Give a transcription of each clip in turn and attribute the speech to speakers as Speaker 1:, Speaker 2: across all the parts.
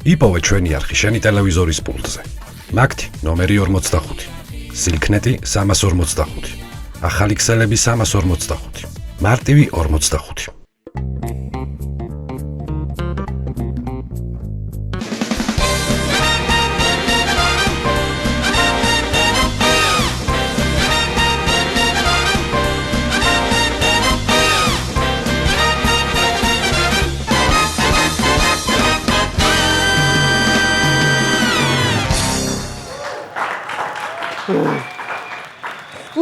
Speaker 1: იპოვე ჩვენი არხი შენი ტელევიზორის პულტზე. მაგთი ნომერი 45, სილქნეტი 345, ახალი ქსელები 345, მარტივი 45.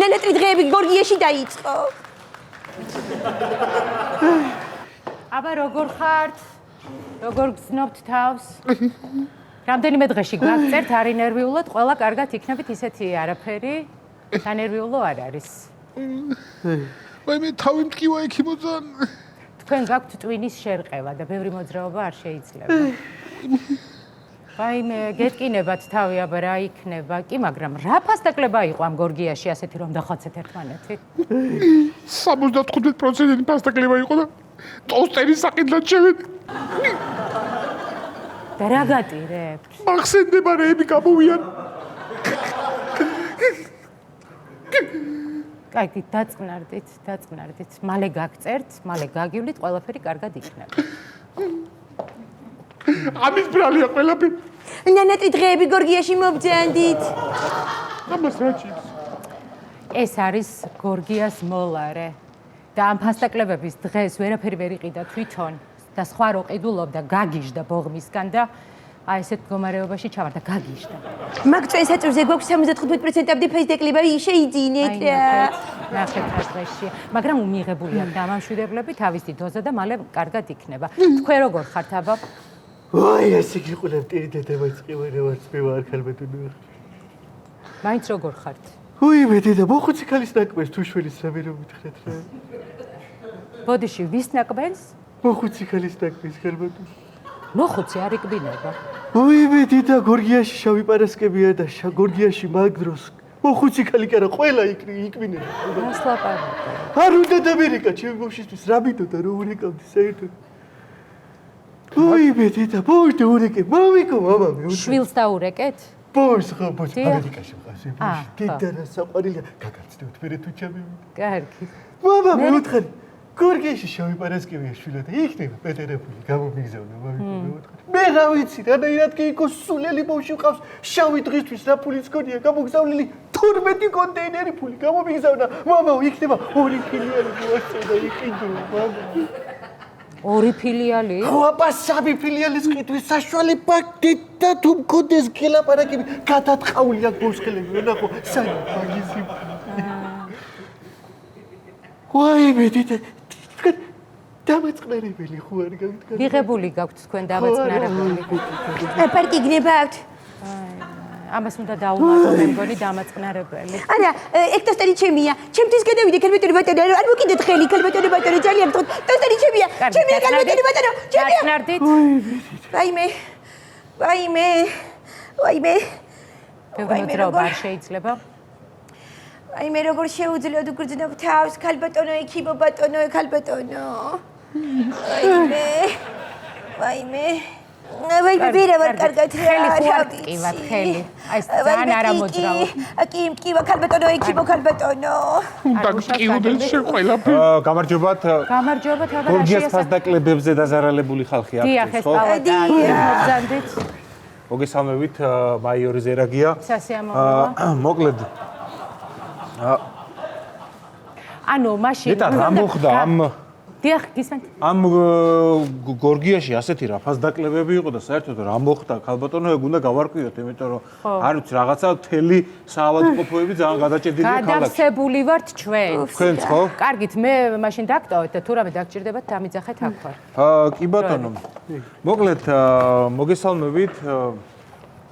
Speaker 2: ნენეტრი დღეები გორგიაში დაიწყო.
Speaker 3: აბა როგორ ხართ? როგორ გზნობთ თავს? რამდენიმე დღეში გაგწერთ არ ინერვიულად, ყველა კარგად იქნებით ისეთი არაფერი. დანერვიულო არ არის.
Speaker 4: ვაი მე თავი მტკივა იქ იმოძან.
Speaker 3: თქვენ გაქვთ ტვინის შერყევა და ბევრი მოძრაობა არ შეიძლება. ვაიმე, გეტკინებათ თავი, აბა რა იქნება? კი, მაგრამ რა ფასდაკლება იყო ამ გორგიაში ასეთი რომ დახოცეთ ერთმანეთი?
Speaker 4: 75% ფასდაკლება იყო და ტოსტერი საყიდლად შევედი.
Speaker 3: და რა გატირებთ?
Speaker 4: მახსენდება რეები გამოვიან.
Speaker 3: კაი, დაწყნარდით. მალე გაგწერთ, მალე გაგივლით, ყველაფერი კარგად იქნება.
Speaker 4: ამის ბრალია ყველაფერი.
Speaker 2: ნენეტრი დღეები გორგიაში მობძანდით.
Speaker 4: ამას რა ჭირს?
Speaker 3: ეს არის გორგიას მოლარე. და ამ ფასდაკლებების დღეს ვერაფერი ვერ იყიდა თვითონ და სხვა რო ყიდულობდა გაგიჟდა ბოღმისგან და აი ესეთ მდგომარეობაში ჩავარდა გაგიჟდა.
Speaker 2: მაგ წესაწურზე გვაქვს 75%-ამდე ფასდაკლება შეიძინეთ რა.
Speaker 3: ნახეთ რა დღეში. მაგრამ მიღებული აქვს და ამ მშვიდებლები თავისი დოზა და მალე კარგად იქნება. თქვენ როგორ ხართ აბა?
Speaker 5: ვაი, ესე გიყოლებ ტირდედა მაწყივერე ვარც მე ვარ ქალბატონო.
Speaker 3: მაინც როგორ ხართ?
Speaker 5: უი, მე დედა მოხუცი ქალის ნაკბენს თუ შვილის რამე რომ მითხრათ რა.
Speaker 3: ბოდიში ვის ნაკბენს?
Speaker 5: მოხუცი ქალის ნაკბენს ქალბატონო.
Speaker 3: მოხუცი არ იკბინება.
Speaker 5: უი, მე დედა გორგიაში შავი პარასკებია და გორგიაში მაგ დროს მოხუცი ქალი კი არა ყველა იკბინება.
Speaker 3: რას ლაპარაკობ?
Speaker 5: არ უნდა დამერიკა ჩემი ბავშვისთვის რა მიდოდა რომ ურეკავდი საერთოდ. უი, მე დედა ბოშტე ურეკე მამიკო მამა მე.
Speaker 3: შვილს დაურეკეთ?
Speaker 5: ბოშ ხო ბოშ ამერიკაში მყავს ბოშ. დედა რა საყვარელია გაგაცდევთ მე თუ ჩამივიდე.
Speaker 3: კარგი.
Speaker 5: მამა მე ვთხარი გორგიაში შავი პარასკევია შვილად იქნება პეტერეფული გამომიგზავნა მამიკო მე ვთხარი. მე რა ვიცი რანაირად კი იქ სულელი ბავშვი მყავს შავი დღისთვის რა ფულიც გონია გამოგზავნილი 12 კონტეინერი ფული გამომიგზავნა მამა იქნება 2 ფილიალი მოასწრა იყიდო მამა.
Speaker 3: 2 ფილიალი?
Speaker 5: ხო, აბა 3 ფილიალის ყიდვის საშუალება და თუ მქონდეს გელაპარაკები გადაწყაული აქ ბოშხელები ვნახო საი მაგისი. ვაი მე დედა დამაწყნარებელი ხო არ გამდგარ.
Speaker 3: მიღებული გაქვთ თქვენ დამაწყნარებელი.
Speaker 2: პარტი გნებავთ.
Speaker 3: ამას უნდა დაუმატო მე მგონი დამაწყნარებელი.
Speaker 2: არა, ეგ ტოსტერი ჩემია. ჩემთვის გადავიდე ქალბატონო ბატონო. არ მოკიდეთ ხელი ქალბატონო ბატონო ძალიან მტყოთ. ტოსტერი ჩემია. ჩემია ქალბატონო ბატონო. ჩემია.
Speaker 3: დაწყნარდით?
Speaker 2: ვაიმე.
Speaker 3: ბევრი მოძრაობა არ შეიძლება.
Speaker 2: ვაიმე როგორ შეუძლიათ უგრძნობ თავს ქალბატონო ეკიბო ბატონო ქალბატონო. ვაიმე. ვეერა ვარ კარგად
Speaker 3: რა ხელი. აი ძალიან არა მოძრაო.
Speaker 2: კი მკივა ქალბატონო ეკიბო ქალბატონო.
Speaker 4: და მკიუდეს შე ყველაფერი.
Speaker 6: გამარჯობათ.
Speaker 3: გამარჯობათ აბა
Speaker 6: გორგიას ფასდაკლებებზე დაზარალებული ხალხი
Speaker 3: აქ ხო? მოგზანდით.
Speaker 6: მოგესალმებით, მაიორი ზერაგია.
Speaker 3: სასიამოვნოა.
Speaker 6: მოკლედ.
Speaker 3: ანუ მაშინ
Speaker 6: მეტა რა მოხდა ამ
Speaker 3: დიახ, გისმენთ.
Speaker 6: ამ გორგიაში ასეთი რა ფასდაკლებები იყო და საერთოდ რა მოხდა ქალბატონოები უნდა გავარკვიოთ, იმიტომ რომ არ ვიცი რაღაცა თელი საავადმყოფოები ძალიან გადაჭედილია ქალაქში.
Speaker 3: გადავსებული ვართ ჩვენ.
Speaker 6: თქვენც ხო?
Speaker 3: კარგით, მე მაშინ დაგტოვეთ და თუ რამე დაგჭირდებათ, დამიძახეთ აქ ვარ.
Speaker 6: კი ბატონო. მოკლედ მოგესალმებით.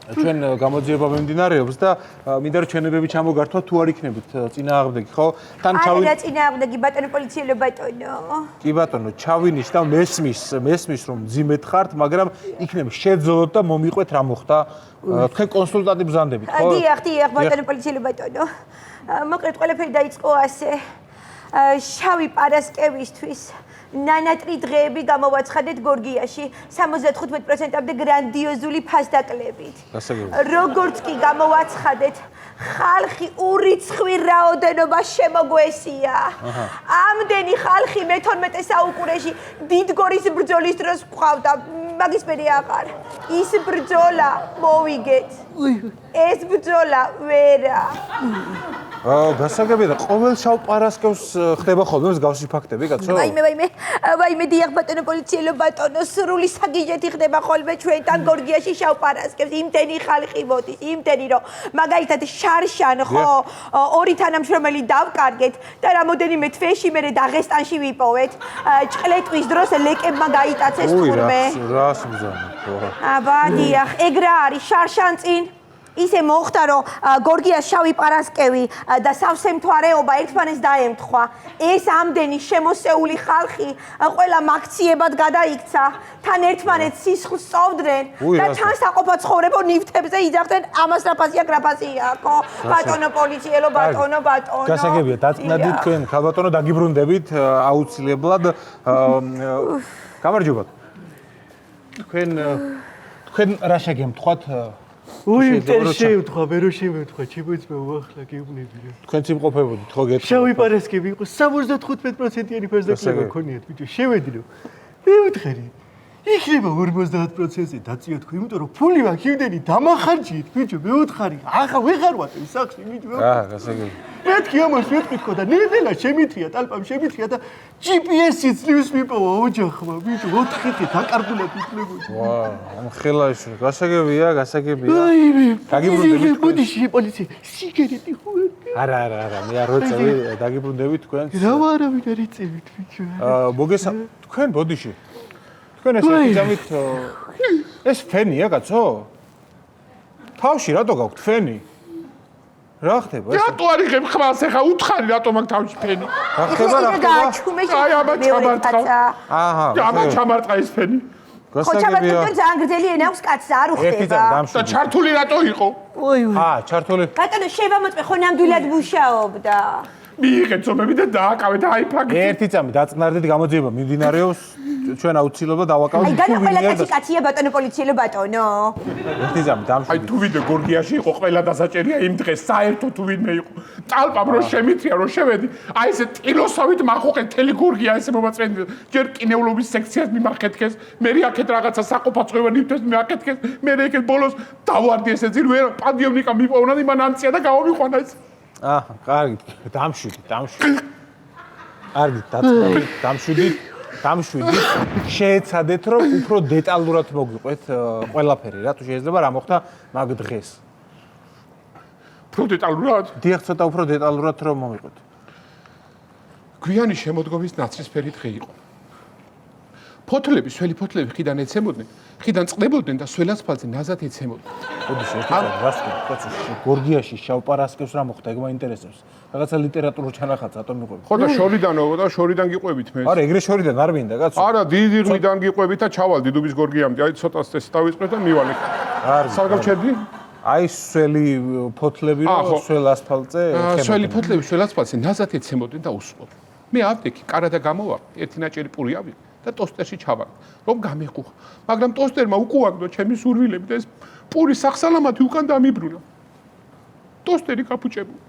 Speaker 6: ჩვენ გამოძიება მიმდინარეობს და მინდა რომ ჩვენებები ჩამოგართვა თუ არ იქნებით წინააღმდეგი, ხო?
Speaker 2: თან ჩავინ. არა წინააღმდეგი ბატონო პოლიციელო ბატონო.
Speaker 6: კი ბატონო, ჩავინიშ და მესმის რომ ძიმეთ ხართ, მაგრამ იქნებ შეძოლოთ და მომიყვეთ რა მოხდა. თქვენ კონსულტანტი ბრძანდებით, ხო?
Speaker 2: დიახ, ბატონო პოლიციელო ბატონო. მოკლედ ყველაფერი დაიწყო ასე. შავი პარასკევისთვის ნანატრი დღეები გამოვაცხადეთ გორგიაში 75%-ამდე გრანდიოზული ფასდაკლებით. როგორც კი გამოვაცხადეთ, ხალხი ურიცხვი რაოდენობა შემოგვესია. ამდენი ხალხი მე-12 საუკუნეში დიდგორის ბრძოლის დროს გვყავდა, მაგის მერე აღარ. ის ბრძოლა მოვიგეთ. ეს ბრძოლა ვერა.
Speaker 6: გასაგებია და ყოველ შავ პარასკევს ხდება ხოლმე მსგავსი ფაქტები, კაცო?
Speaker 2: ვაიმე დიახ ბატონო პოლიციელო ბატონო, სრული საგიჟეთი ხდება ხოლმე ჩვენთან გორგიაში შავ პარასკევს. იმდენი ხალხი მოდის, იმდენი რომ მაგალითად შარშან ხო ორი თანამშრომელი დავკარგეთ და რამოდენიმე თვეში მერე დაღესტანში ვიპოვეთ. ჭყლეტვის დროს ლეკებმა გაიტაცეს თურმე.
Speaker 6: რას მგზავნა?
Speaker 2: აბა დიახ, ეგ რა არის შარშან წინ? ისე მოხდა რომ გორგიას შავი პარასკევი და სავსე მთვარეობა ერთმანეთს დაემთხვა. ეს ამდენი შემოსეული ხალხი ყველა მაქციებად გადაიქცა, თან ერთმანეთს სისხლს სწოვდნენ და თან საყოფო ცხოვრებო ნივთებზე იძახდნენ ამას რაფასია გრაფასიაკო. ბატონო პოლიციელო ბატონო.
Speaker 6: გასაგებია, დაწნადით თქვენ ხალბატონო დაგიბრუნდებით აუცილებლად. გამარჯობა. თქვენ რა შეგემთხვათ?
Speaker 5: შევთქვა, მე რო შევთქვა, ჩემოიცმეო ახლა გეუბნები რა.
Speaker 6: თქვენც იმყოფებოდით ხო გეტყვი?
Speaker 5: შავი პარასკევი იყო 75%-იანი ფასდაკლება ქონიათ, ბიჭო, შევედი რომ მივთხარი. იქნება 50%-ზე დაწიო თქო, იმიტომ რომ ფული მაქვს იმდენი დამახარჯიეთ, ბიჭო, მევთხარი. ახლა ვეღარ ვატევ სახში, ბიჭო.
Speaker 6: გასაგებია.
Speaker 5: მეთქი ამას ვეთქვი თქო და ნელა შემიწია, ტალპამ შემიწია და GPS-ი ძლივს მიპოვა ოჯახმა, ბიჭო, 4 ხეთი დაკარგულად იქნებოდი.
Speaker 6: ხელაში, გასაგებია.
Speaker 5: დაგიბრუნდებით. ბოდიში პოლიცია, სიგარეტი ხوار.
Speaker 6: არა, მე არ ვეწევი, დაგიბრუნდებით თქვენს.
Speaker 5: რა ვარავინ არ იწევით, ბიჭო.
Speaker 6: თქვენ ბოდიში. თქვენ ესე იგზავნით ეს ფენია, კაცო? თავში რატო გაქვთ ფენი? რა ხდება ეს?
Speaker 4: რატო არ იღებ ხმას ახლა უთხარი რატო მაგ თავში ფენი?
Speaker 6: რა ხდება?
Speaker 4: აი აბა ჩამარტყა.
Speaker 6: აჰა.
Speaker 4: აბა ჩამარტყა ეს ფენი.
Speaker 2: ხო ჩამარტყა ძალიან გრძელი ენა აქვს კაცს არ უხდება.
Speaker 4: და ჩართული რატო იყო?
Speaker 6: ჩართული.
Speaker 2: ბატონო შევამოწმე ხო ნამდვილად მუშაობდა.
Speaker 4: მიიღეთ ზომები და დააკავეთ აი ფაქტი.
Speaker 6: ერთი წამი დაწნარდით გამოძიება მიმდინარეობს ჩვენ აუცილებლად დავაკავოთ.
Speaker 2: აი განა ყველა კაცია ბატონო პოლიციელო ბატონო.
Speaker 6: ერთი წამი
Speaker 4: აი
Speaker 6: დამშვიდეთ.
Speaker 4: თუ ვიდე გორგიაში იყო ყველა დასაჭერია იმ დღეს საერთოდ თუ ვინმე იყო. ტალპამ რო შემიწია რო შევედი, აი ესე ტილოსავით მახუყე თელი გორგია ესე მომაწვენდი. ჯერ კინეულობის სექციას მიმარხეთქეს, მე აქეთ რაღაცა საყოფაცღვება ნივთებს მიმარხეთქეს, მე ეგეთ ბოლოს დავარდი ესე ძილ ვერ პადიოვნიკა მიპოვნა და მან ამწია და გამომიყვანა ეს.
Speaker 6: კარგი, დამშვიდით. კარგი, დამშვიდით. შეეცადეთ რომ უფრო დეტალურად მოგიყვეთ ყველაფერი რა თუ შეიძლება რა მოხდა მაგ დღეს.
Speaker 4: უფრო დეტალურად?
Speaker 6: დიახ, ცოტა უფრო დეტალურად რომ მომიყვეთ.
Speaker 4: გვიანი შემოდგომის ნაცრისფერი დღე იყო. ფოთლები, სველი ფოთლები ხიდან ეცემოდნენ, ხიდან წყდებოდნენ და სველასფალზე ნაზად ეცემოდნენ.
Speaker 6: ბოდიში, რას გორგიაში შავ პარასკევს რა მოხდა, ეგ მაინტერესებს. რაღაცა ლიტერატურულ ჩანახატს ატომ მიყვებით.
Speaker 4: ხო და შორიდანო და შორიდან გიყვებით მე.
Speaker 6: არა, ეგრე შორიდან არ მინდა, კაცო.
Speaker 4: არა, დიდი რღვიდან გიყვებით და ჩავალ დიდუბის გორგიამდე. აი ცოტა წესი დავიწყეთ და მივალე. სარგავ ჩერდი?
Speaker 6: აი სველი ფოთლები რო სველ ასფალტზე ეხება.
Speaker 4: სველი ფოთლები სველ ასფალტზე ნაზად ეცემოდნენ და უსწრობ. მე ავდექი, კარადა გამოვა, ერთი ნაჭერი პური ავიღე და ტოსტერში ჩავაგდე. რომ გამიყუხა. მაგრამ ტოსტერმა უკუაგდო ჩემი სურვილები და ეს პური სახსალამათი უკან დამიბრუნა. ტოსტერი გაფუჭებული.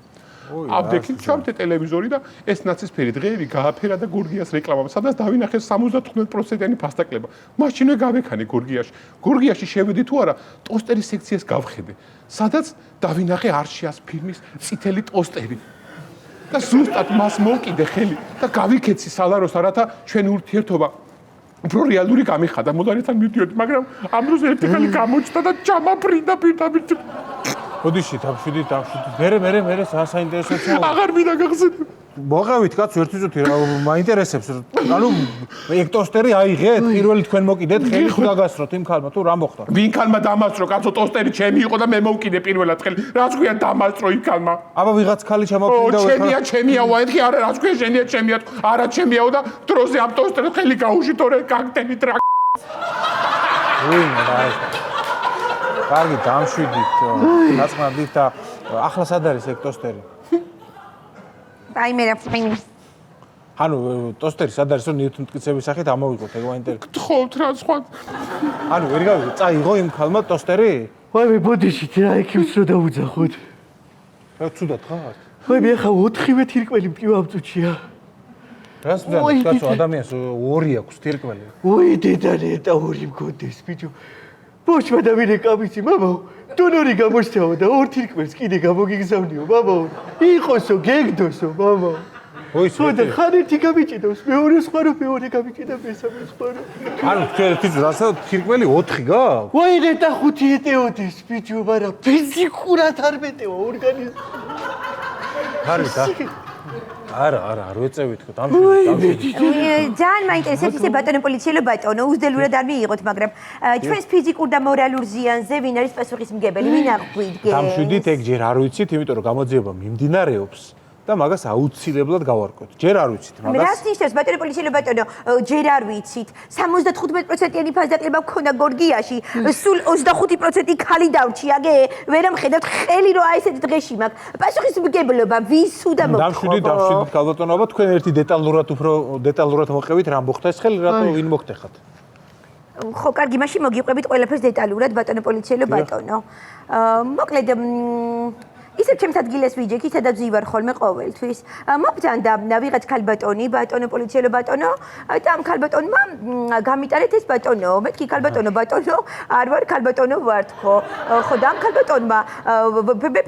Speaker 4: ავდექი ჩავდე ტელევიზორი და ეს ნაცისფერი დღეები გააფერა და გორგიას რეკლამა, სადაც დავინახე 75%-იანი ფასდაკლება. მაშინვე გავექანე გორგიაში. გორგიაში შევედი თუ არა, ტოსტერის სექციას გავხედე, სადაც დავინახე არშიას ფირმის წითელი ტოსტერი. და ზუსტად მას მოვკიდე ხელი და გავიქეცი სალაროსთან, რათა ჩვენი ურთიერთობა უფრო რეალური გამიხადა. მოდარეთთან მივდიოდი, მაგრამ ამ დროს ერთი ხელი გამოჩნდა და ჩამაფრინდა პირდაპირ.
Speaker 6: ბოდიში, დავშვიდით. მე საინტერესოა.
Speaker 4: აღარ მინდა გახსენებ.
Speaker 6: მოყავით კაცო ერთი წუთი რა მაინტერესებს. ანუ ეგ ტოსტერი აიღეთ, პირველი თქვენ მოკიდეთ, ხელი თუ გაგასროთ იმ ქალმა თუ რა მოხდა?
Speaker 4: ვინ ქალმა დამასწრო, კაცო ტოსტერი ჩემი იყო და მე მოვკიდე პირველად ხელი. რაც ქვია დამასწრო იმ ქალმა.
Speaker 6: აბა ვიღაც ქალი ჩამოვკიდა
Speaker 4: და ჩემია ვაეთქი, არა რაც ქვია ჩემია, არა ჩემიაო და დროზე ამ ტოსტერს ხელი გაუში თორე გაგტენით რა.
Speaker 6: ვინმე რა ეს? კარგი, დამშვიდით. დაწნადით და ახლა სად არის ეგ ტოსტერი?
Speaker 2: აი მე რა ფაინი.
Speaker 6: ანუ ტოსტერი სად არის რომ ნიუტონ მტკიცების სახით ამოვიღოთ ეგ მაინტერესებს.
Speaker 4: გთხოვთ რა სხვა.
Speaker 6: ანუ ვერ გავიგე, წაიღო იმ ქალმა ტოსტერი?
Speaker 5: ვაიმე ბოდიშით რა იქებს რო დაუძახოთ.
Speaker 6: რა ცუდად ხარ?
Speaker 5: ვაიმე ახლა 4-ვე თირკველი მტკივა ამ წუთშია.
Speaker 6: რას მძანე კაცო ადამიანს 2 აქვს თირკველი.
Speaker 5: ой დედანეტა 2 მქონდეს ბიჭო. ბოშმა და ვინე კაბიცი მამაო. დონორი გამოჩნდა და 2 თირკველს კიდე გამოგიგზავნიო მამაო. იყოსო გეგდოსო მამაო.
Speaker 6: ой
Speaker 5: სულ ხარ ერთი გამიჭიდოს მეორე სხვა რო მეორე გამიჭიდა მესამე სხვა რო.
Speaker 6: ანუ თქვენ რასაც თირკველი 4 გაქვს?
Speaker 5: ვაი ნეტა 5 ეტეოდეს ბიჭო მაგრამ ფიზიკურად არ მეტევა ორგანიზმი.
Speaker 6: ხარით არა არ ვეწევით ხო დამშვიდით.
Speaker 2: ძალიან მაინტერესებს ისე ბატონო პოლიციელო ბატონო უზდელურად არ მიიღოთ მაგრამ ჩვენს ფიზიკურ და მორალურ ზიანზე ვინ არის პასუხისმგებელი ვინ აღვიდგეს
Speaker 6: დამშვიდით ეგ ჯერ არ ვიცით იმიტომ რომ გამოძიება მიმდინარეობს და მაგას აუცილებლად გავარკვევთ. ჯერ არ ვიცით
Speaker 2: რას
Speaker 6: მაგას.
Speaker 2: ნიშნავს ბატონო პოლიციელო ბატონო ჯერ არ ვიცით 75%-იანი ფასდაკლება მქონდა გორგიაში სულ 25% ხალი დავრჩიაგე ვერა მხედავთ ხელი რომ აი ესეთ დღეში მაქვს პასუხისმგებლობა ვის უნდა
Speaker 6: დამშვიდით ქალბატონობა თქვენ ერთი დეტალურად მოყევით რა მოხდა ეს ხელი რატო ვინ მოგტეხათ?
Speaker 2: ხო კარგი მაშინ მოგიყვებით ყველაფერს დეტალურად ბატონო პოლიციელო ბატონო მოკლედ ისევ ჩემს ადგილას ვიჯექი, სადაც ვივარ ხოლმე ყოველთვის. მობძანდა ვიღაც ქალბატონი, ბატონო პოლიციელო ბატონო, და ამ ქალბატონმა გამიტარეთ ეს ბატონო. მეთქი ქალბატონო ბატონო, არ ვარ ქალბატონო ვარ თქო. ხო და ამ ქალბატონმა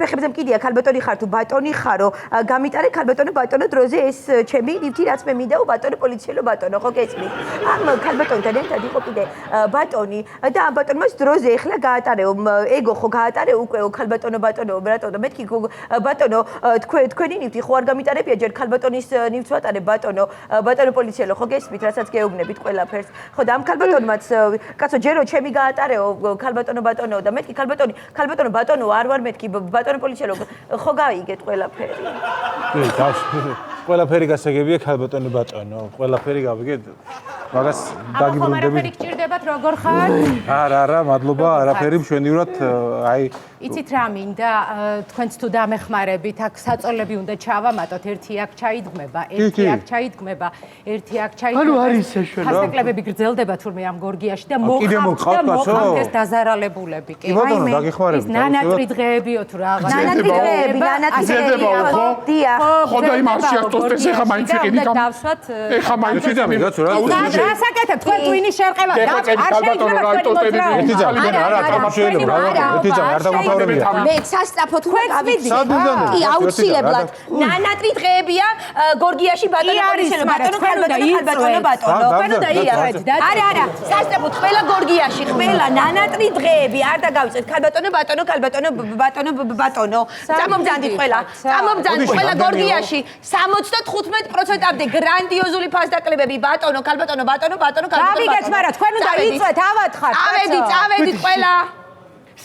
Speaker 2: ფეხებზე მკიდია ქალბატონი ხარ თუ ბატონი ხარო, გამიტარე ქალბატონო ბატონო დროზე ეს ჩემი ნივთი რაც მე მინდა ბატონო პოლიციელო ბატონო, ხო გესმით? ამ ქალბატონთან ერთად იყო კიდე ბატონი და ამ ბატონმა დროზე ეხლა გაატარეო ეგო ხო გაატარე უკვე ქალბატონო ბატონო, რატო და მეთქი ბატონო თქვენი ნივთი ხო არ გამიტარებია ჯერ ქალბატონის ნივთს ვატარებ ბატონო პოლიციელო ხო გესმით რასაც გეუბნებით ყველაფერს ხო და ამ ქალბატონმაც კაცო ჯერო ჩემი გაატარეო ქალბატონო და მეთქი ქალბატონო ბატონო არ ვარ მეთქი ბატონო პოლიციელო ხო გაიგეთ ყველაფერი
Speaker 6: კი ყველაფერი გასაგებია ქალბატონო ბატონო ყველაფერი გავიგეთ მაგას დაგიბრუნდები
Speaker 3: ყველაფერი გჭირდებათ როგორ ხარ
Speaker 6: არა მადლობა არაფერი მშვენივრად აი
Speaker 3: იცით რა მინდა თქვენც თუ დამეხმარებით აქ საწოლები უნდა ჩავამატოთ ერთი აქ ჩაიდგმება ერთი აქ ჩაიდგმება ერთი აქ ჩაიდგმება
Speaker 5: ანუ არის საშუალო
Speaker 3: ფასტეკლები გრძელდება თურმე ამ გორგიაში და მოხავთ ეს დაზარალებულები
Speaker 6: კი ბატონო დაგეხმარებით
Speaker 3: ნანატრი დღეებიო თუ რაღაც
Speaker 2: ნანატრი დღეები
Speaker 4: ხო
Speaker 2: დიახ
Speaker 4: ხო და იმ არშია ტოსტეს ეხა მაინც იყიდით
Speaker 3: დავსვათ
Speaker 4: ეხა მაინც
Speaker 6: მიგაც რა
Speaker 3: რასაკეთებ თქვენ ტვინის შერყება
Speaker 4: არ
Speaker 6: შეიძლება არ დამთავრებია
Speaker 2: მე სასწრაფოდ უნდა გავიძინე კი აუცილებლად ნანატრი დღეებია გორგიაში ბატონო პოლიციელო ბატონო ბატონო არა სასწრაფოდ ყველა გორგიაში ყველა ნანატრი დღეები არ დაგავიწყეთ ბატონო წამომძანდით ყველა გორგიაში 75%-ამდე გრანდიოზული ფასდაკლებები ბატონო
Speaker 3: გავიგეთ მაგრამ თქვენ უნდა ვიწვეთ ავათხარ
Speaker 2: წავედით ყველა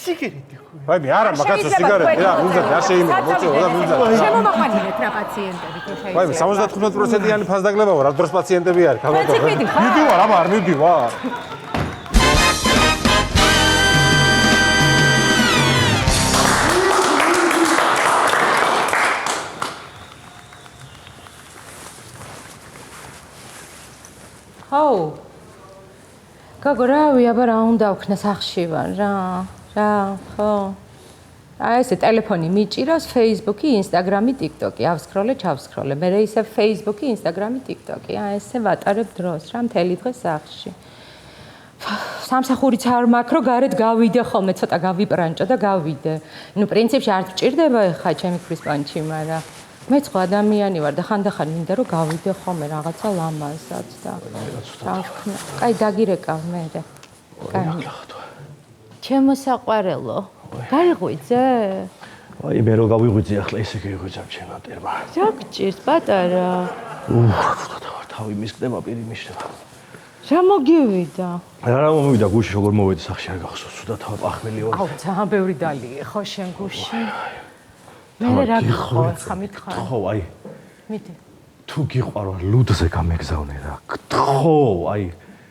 Speaker 5: სიგარეტი
Speaker 6: აი მე არა მაგაცო სიგარეტი რა მუზად არ შეიძლება მოწევა და მუზად
Speaker 3: შემომაყვანილეთ რა პაციენტები თუ შეიძლება
Speaker 6: აი 75%-იანი ფასდაკლებაა რა დროს პაციენტები არის ქალბატონო
Speaker 3: მიდი
Speaker 6: ვარ აბა არ მიდი ვარ
Speaker 3: ხო გოგო რავი აბა რა უნდა ვქნა სახში ვარ რა ხო აი ესე ტელეფონი მიჭირავს Facebook-ი, Instagram-ი, TikTok-ი, ავსკროლე, ჩავსკროლე. მე ისე Facebook-ი, Instagram-ი, TikTok-ი. აი ესე ვატარებ დროს რა მთელი დღე სახში. სამსახურიც არ მაქვს, რომ გარეთ გავიდე ხოლმე, ცოტა გავიპრანჭო და გავიდე. ნუ პრინციპში არ გჭირდება ხა ჩემი ქვის პანჩი, მაგრამ მე სხვა ადამიანი ვარ და ხანდახან მინდა რომ გავიდე ხოლმე რაღაცა ლამაზად და რა ვქნა. კაი დაგირეკავ მე. კაი. ჩემო საყვარელო გაიღვიძე?
Speaker 5: აი მე რო გავიღვიძე ახლა ესე გიღვიძა ჩემატერმა.
Speaker 3: რა გჭირს პატარა?
Speaker 5: თავი მისკდება პირი მიშება.
Speaker 3: რა მოგივიდა?
Speaker 5: რა მომივიდა გუში როგორ მოვედი სახში არ გახსოვს სუდა თავი პახმელი ვარ.
Speaker 3: აუ ძალიან ბევრი დალიე ხო შენ გუში? მე რა გიხარ ხა მითხარ.
Speaker 5: ხო აი.
Speaker 3: მიდი.
Speaker 5: თუ გიყვარვა ლუდზე გამეგზავნე რა. გთხო აი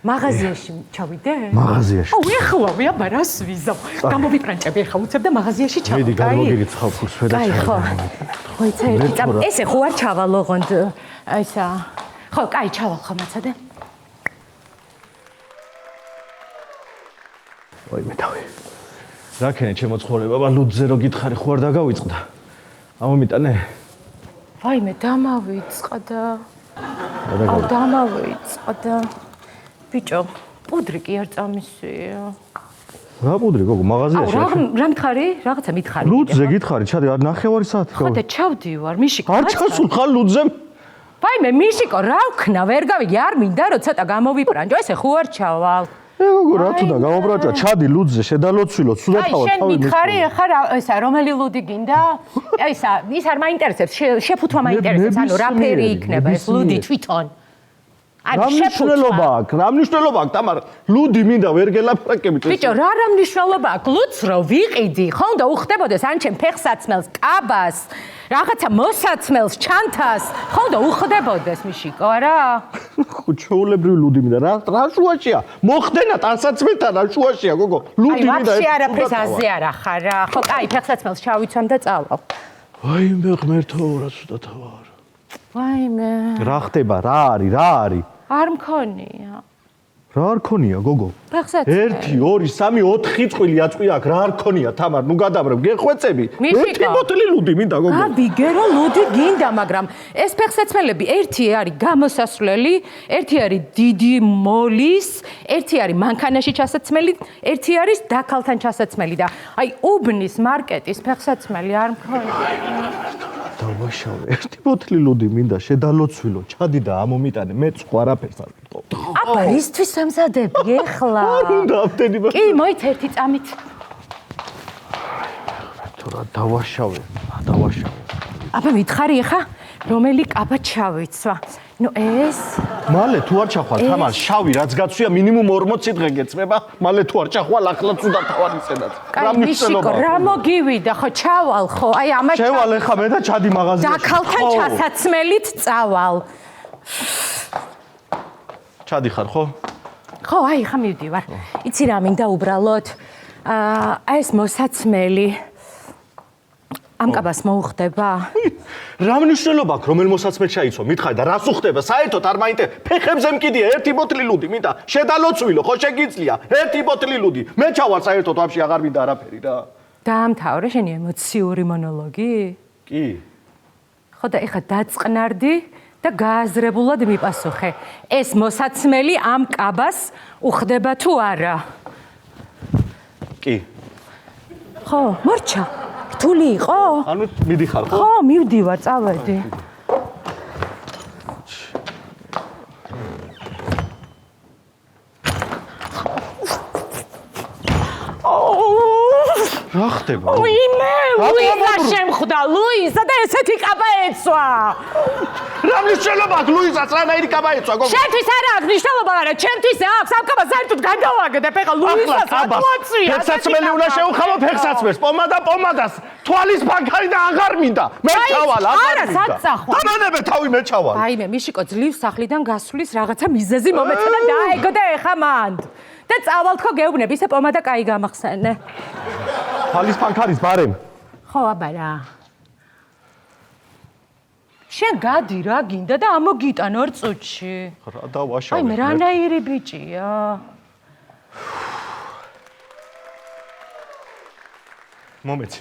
Speaker 3: მაღაზიაში ჩავიდე?
Speaker 5: მაღაზიაში.
Speaker 3: აუ ეხლა ვიაბა რას ვიზავ. გამოვიპრანჭები ეხლა უცებ და მაღაზიაში ჩავიდე.
Speaker 5: მიდი გამოგიგიცხავ ფურსვედა.
Speaker 3: კაი ხო. ხო იცი ერთი წამ ესე ხო არ ჩავალ ოღონდ ესა ხო, კაი, ჩავალ ხო მაცადე.
Speaker 7: ვაიმე თავი. რა ქენე ჩემო ცხოვრება, ლუდზე რო გითხარი ხო არ დაგავიწყდა. ამომიტანე.
Speaker 3: ვაიმე, დამავიწყდა. აუ, დამავიწყდა. ბიჭო, პუდრი კი არ წამისვია.
Speaker 7: რა პუდრი გოგო, მაღაზიაში?
Speaker 3: რა მითხარი? რაღაცა მითხარი.
Speaker 7: ლუდზე გითხარი, ჩადი არ 9 საათი
Speaker 3: ხო და ჩავდივარ, მიშიკო.
Speaker 7: არ ჩასულ ხარ ლუდზე?
Speaker 3: ვაიმე, მიშიკო, რა ვქნა, ვერ გავიგი, არ მინდა რომ ცოტა გამოვიბრანჯო, ესე ხო არ ჩავალ.
Speaker 7: გოგო, რა თუ და გამობრაჭა, ჩადი ლუდზე, შედალოცვილო, სულა თავად
Speaker 3: აი, შენ მითხარი, ხა ესა რომელი ლუდი გინდა? აი, ის არ მაინტერესებს, შეფუთვა მაინტერესებს, ანუ რა ფერი იქნება ეს ლუდი თვითონ.
Speaker 7: რა მნიშვნელობა აქვს? რა მნიშვნელობა აქვს? თამარ, ლუდი მინდა ვერ გელაპარაკებით ეს.
Speaker 3: ბიჭო, რა მნიშვნელობა აქვს? ლუდს რო ვიყიდი, ხო და უხდებოდეს ან ჩემ ფეხსაცმელს, კაბას, რაღაცა მოსაცმელს, ჩანთას, ხო და უხდებოდეს მიშიკო, არა?
Speaker 7: ხო, ჩაოლებრივი ლუდი მინდა. რა შუაშია? მოხდენა ტანსაცმელთან რა შუაშია, გოგო? ლუდი მინდა.
Speaker 3: აი, ვაფშე არაფერს აზე არ ახარ რა. ხო, კაი, ფეხსაცმელს ჩავიცვამ და წავალ.
Speaker 7: ვაიმე, ღმერთო, რა ცუდათა ვარ.
Speaker 3: ვაიმე.
Speaker 7: რა ხდება? რა არის?
Speaker 3: არ მქონია.
Speaker 7: რა არ ქონია, გოგო?
Speaker 3: ფეხსაცმელი.
Speaker 7: 1 2 3 4 წვილი აწყვი აქვს, რა არ ქონია, თამარ, ნუ გადაბრევ, გეხვეწები.
Speaker 3: მიშიკო.
Speaker 7: 1 ბოთლი ლუდი მინდა, გოგო.
Speaker 3: გავიგე რომ ლუდი გინდა, მაგრამ ეს ფეხსაცმელები ერთი არის გამოსასვლელი, ერთი არის დიდი მოლის, ერთი არის მანქანაში ჩასაცმელი, ერთი არის დაქალთან ჩასაცმელი და აი უბნის მარკეტის ფეხსაცმელი არ მქონია.
Speaker 7: დავაშავე. 1 ბოთლი ლუდი მინდა, შედალოცვილო, ჩადი და ამომიტანე, მე სხვა არაფერს არ ვიტყობ.
Speaker 3: აბა, ისთვის ამზადები ეხლა?
Speaker 7: არ უნდა ამდენი.
Speaker 3: კი, მოიც ერთი წამით.
Speaker 7: თუ რა დავაშავე.
Speaker 3: აბა, მითხარი ეხა, რომელი კაბა ჩავიცვა? ნუ ეს
Speaker 7: მალე თუ არ ჩახვალ, თამარ, შავი რაც გაცვია მინიმუმ 40 დღე გეწმება, მალე თუ არ ჩახვალ, ახლაც უნდა თავარიცენად.
Speaker 3: კაი, მიშიკო, რა მოგივიდა, ხო, ჩავალ, ხო? აი, ამას
Speaker 7: შევალ ეხა მე და ჩადი მაღაზიაში.
Speaker 3: დაქალთან ჩასაცმელით წავალ.
Speaker 7: ჩადი ხარ, ხო?
Speaker 3: ხო, აი, ხა მივდივარ. იცი რა მინდა უბრალოდ? აი ეს მოსაცმელი ამ კაბას მოუხდება?
Speaker 7: რა მნიშვნელობა აქვს, რომელ მოსაცმელს ჩაიცვა? მითხარი და რას უხდება? საერთოდ არ მაინტერესებს. ფეხებზე მკიდია 1 ბოთლი ლუდი, მინდა შედალოცვილო, ხო შეგიძლია? 1 ბოთლი ლუდი. მე ჩავალ საერთოდ ვაფშე აღარ მინდა არაფერი რა.
Speaker 3: დაამთავრე შენი ემოციური მონოლოგი?
Speaker 7: კი.
Speaker 3: ხო და ეხა დაწყნარდი და გააზრებულად მიპასუხე. ეს მოსაცმელი ამ კაბას უხდება თუ არა?
Speaker 7: კი.
Speaker 3: ხო, მორჩა. რთული იყო?
Speaker 7: ანუ მიდიხარ, ხო?
Speaker 3: ხო, მივდივარ, წავედი.
Speaker 7: რა ხდება?
Speaker 3: ვიმე, ლუიზა შემხვდა, ლუიზა და ესეთი კაბა ეცვა.
Speaker 7: რა მნიშვნელობა აქვს ლუიზას რანაირი კაბა ეცვა, გოგო?
Speaker 3: შენთვის არა აქვს მნიშვნელობა, მაგრამ ჩემთვის აქვს. ამ კაბას საერთოდ გადავაგდებ, ეხლა ლუიზას ატუაცია.
Speaker 7: ფეხსაცმელი უნდა შეუხამო ფეხსაცმელს, პომადას, თვალის ბანკარი და აღარ მინდა. მე ჩავალ, აღარ მინდა.
Speaker 3: არა, საწახვა.
Speaker 7: დამანებე თავი მე ჩავალ.
Speaker 3: აიმე, მიშიკო ძლივს სახლიდან გასვლის რაღაცა მიზეზი მომეცა და დაეგო და ეხა მანდ. და წავალ თქო გეუბნები, ისე პომადა კაი გამახსენე.
Speaker 7: თვალის ბანკარის ბარემ.
Speaker 3: ხო, აბა რა. შენ გადი რა გინდა და ამოგიტან 2 წუთში.
Speaker 7: რა დავაშავე.
Speaker 3: აი მე რანაირი ბიჭია.
Speaker 7: მომეცი.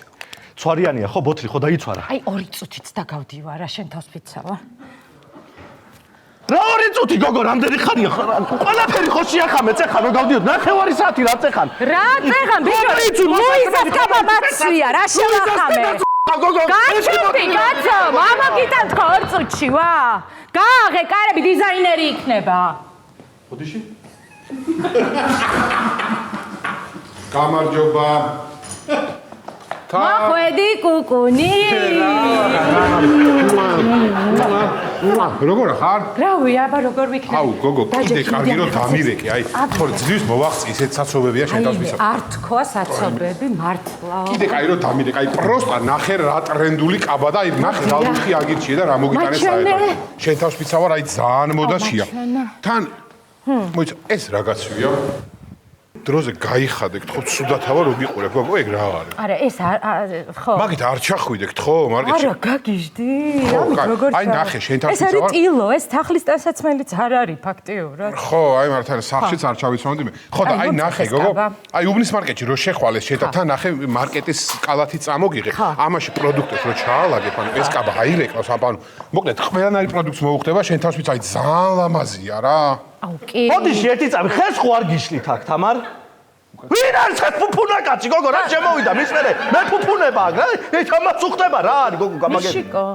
Speaker 7: ცვარიანია ხო ბოთლი ხო დაიცვარა?
Speaker 3: აი 2 წუთიც დაგავდივარ რა შენ თავს ფიცავა.
Speaker 7: რა 2 წუთი გოგო რამდენი ხანია? ყველაფერი ხო შეახამე წეხან რო გავდიოდ 9 საათი რა წეხან?
Speaker 3: რა წეხან ბიჭო? ლუიზას კაბა მაცვია რა შევახამე. გაჩვდი კაცო, ამოგიტან თქო 2 წუთში ვა. გააღე კარები დიზაინერი იქნება.
Speaker 7: ბოდიში?
Speaker 4: გამარჯობა.
Speaker 3: მახვედი კუკუნი.
Speaker 4: როგორ ხარ?
Speaker 3: რავი, აბა როგორ ვიქნები?
Speaker 4: აუ, გოგო, კიდე კარგი რომ დამირეკე, აი, თორე ძლივს მოვახცი, ისეთ საცობებია შენ თავს ვისაუბრე.
Speaker 3: არ თქვა საცობები, მართლა.
Speaker 4: კიდე კაი რომ დამირეკე, აი, პროსტა ნახე რა ტრენდული კაბა და აი, ნახე გალუხი აგირჩიე და რა მოგიტანეს საერთოდ. შენ თავს ვისაუბრე, აი, ძალიან მოდაშია. თან მოიცა, ეს რა გაცვია? დროზე გაიხადე, გთხოვთ, სუდათავა რო გიყურებ, გოგო, ეგ რა არის?
Speaker 3: არა, ეს ხო.
Speaker 4: მაგით არ ჩახვიდეთ, ხო, მარკეტში.
Speaker 3: არა, გაგიჟდი. ამით როგორ
Speaker 4: აი, ნახე, შენ თავს
Speaker 3: ეს არის ტილო, ეს თახლის დასაცმელიც არ არის ფაქტიურად.
Speaker 4: ხო, აი მართან სახშიც არ ჩავიცმოდი მე. ხო და აი ნახე, გოგო. აი უბნის მარკეტში რო შეხვალეს შენ თან ნახე მარკეტის კალათი წამოგიღე. ამაში პროდუქტებს რო ჩაალაგებ, ანუ ეს კაბა აირეკლავს, ანუ მოკლედ ყველანაირი პროდუქტს მოუხდება, შენ თავს ვიცი, აი ძალიან ლამაზია რა.
Speaker 3: აუ, კი.
Speaker 7: ბოდიში ერთი წამი, ხეს ხო არ გიშლით აქ, თამარ? ვინ არის ეს ფუფუნა კაცი, გოგო, რა შემოვიდა მის მერე? მე ფუფუნება აქ, რა? ეს ამაც უხდება რა არის, გოგო, გამაგები.
Speaker 3: მიშიკო.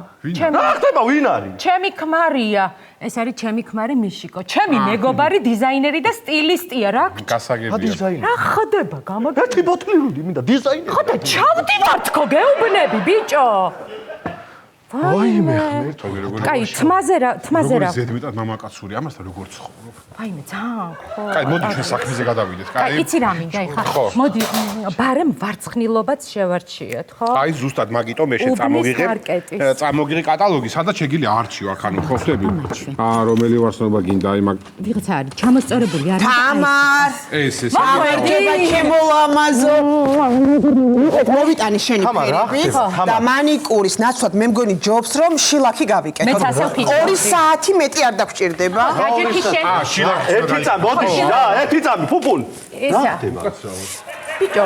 Speaker 7: რა ხდება, ვინ არის?
Speaker 3: ჩემი ქმარია. ეს არის ჩემი ქმარი მიშიკო. ჩემი მეგობარი დიზაინერი და სტილისტია რა.
Speaker 4: გასაგებია.
Speaker 7: დიზაინერი.
Speaker 3: რა ხდება, გამაგები.
Speaker 7: ერთი ბოთლი რუდი მინდა დიზაინერი.
Speaker 3: ხო და ჩავდივართ ხო გეუბნები, ბიჭო.
Speaker 7: ვაიმე, ღმერთო,
Speaker 3: კაი, თმაზე რა.
Speaker 4: როგორ ზედმეტად მამაკაცური, ამასთან როგორ ცხოვრობ?
Speaker 3: ვაიმე, ძალიან ხო.
Speaker 4: კაი, მოდი ჩვენ საქმეზე გადავიდეთ,
Speaker 3: კაი, იცი რა მინდა ეხა? მოდი, ბარემ ვარცხნილობაც შევარჩიოთ, ხო?
Speaker 4: აი, ზუსტად მაგიტომ მე შენ წამოგიღე კატალოგი, სადაც შეგიძლია არჩიო აქ ანუ ხო ხდები? რომელი ვარსნობა გინდა აი მაგ
Speaker 3: ვიღაცა არის ჩამოსწორებული არის.
Speaker 8: თამარ
Speaker 4: ეს
Speaker 8: მოვერდება ჩემოლამაზო მოვიტანი შენი პირები და მანიკურის ნაცვლად მე მგონი ჯობს რომ შილაკი გავიკეთო.
Speaker 3: მეც ასე ვფიქრობ.
Speaker 8: 2 საათი მეტი არ დაგჭირდება.
Speaker 3: გაჭირდი შენ.
Speaker 7: ერთი წამი, ბოდიში რა, ერთი წამი, ფუფუნ.
Speaker 3: ესა. ბიჭო,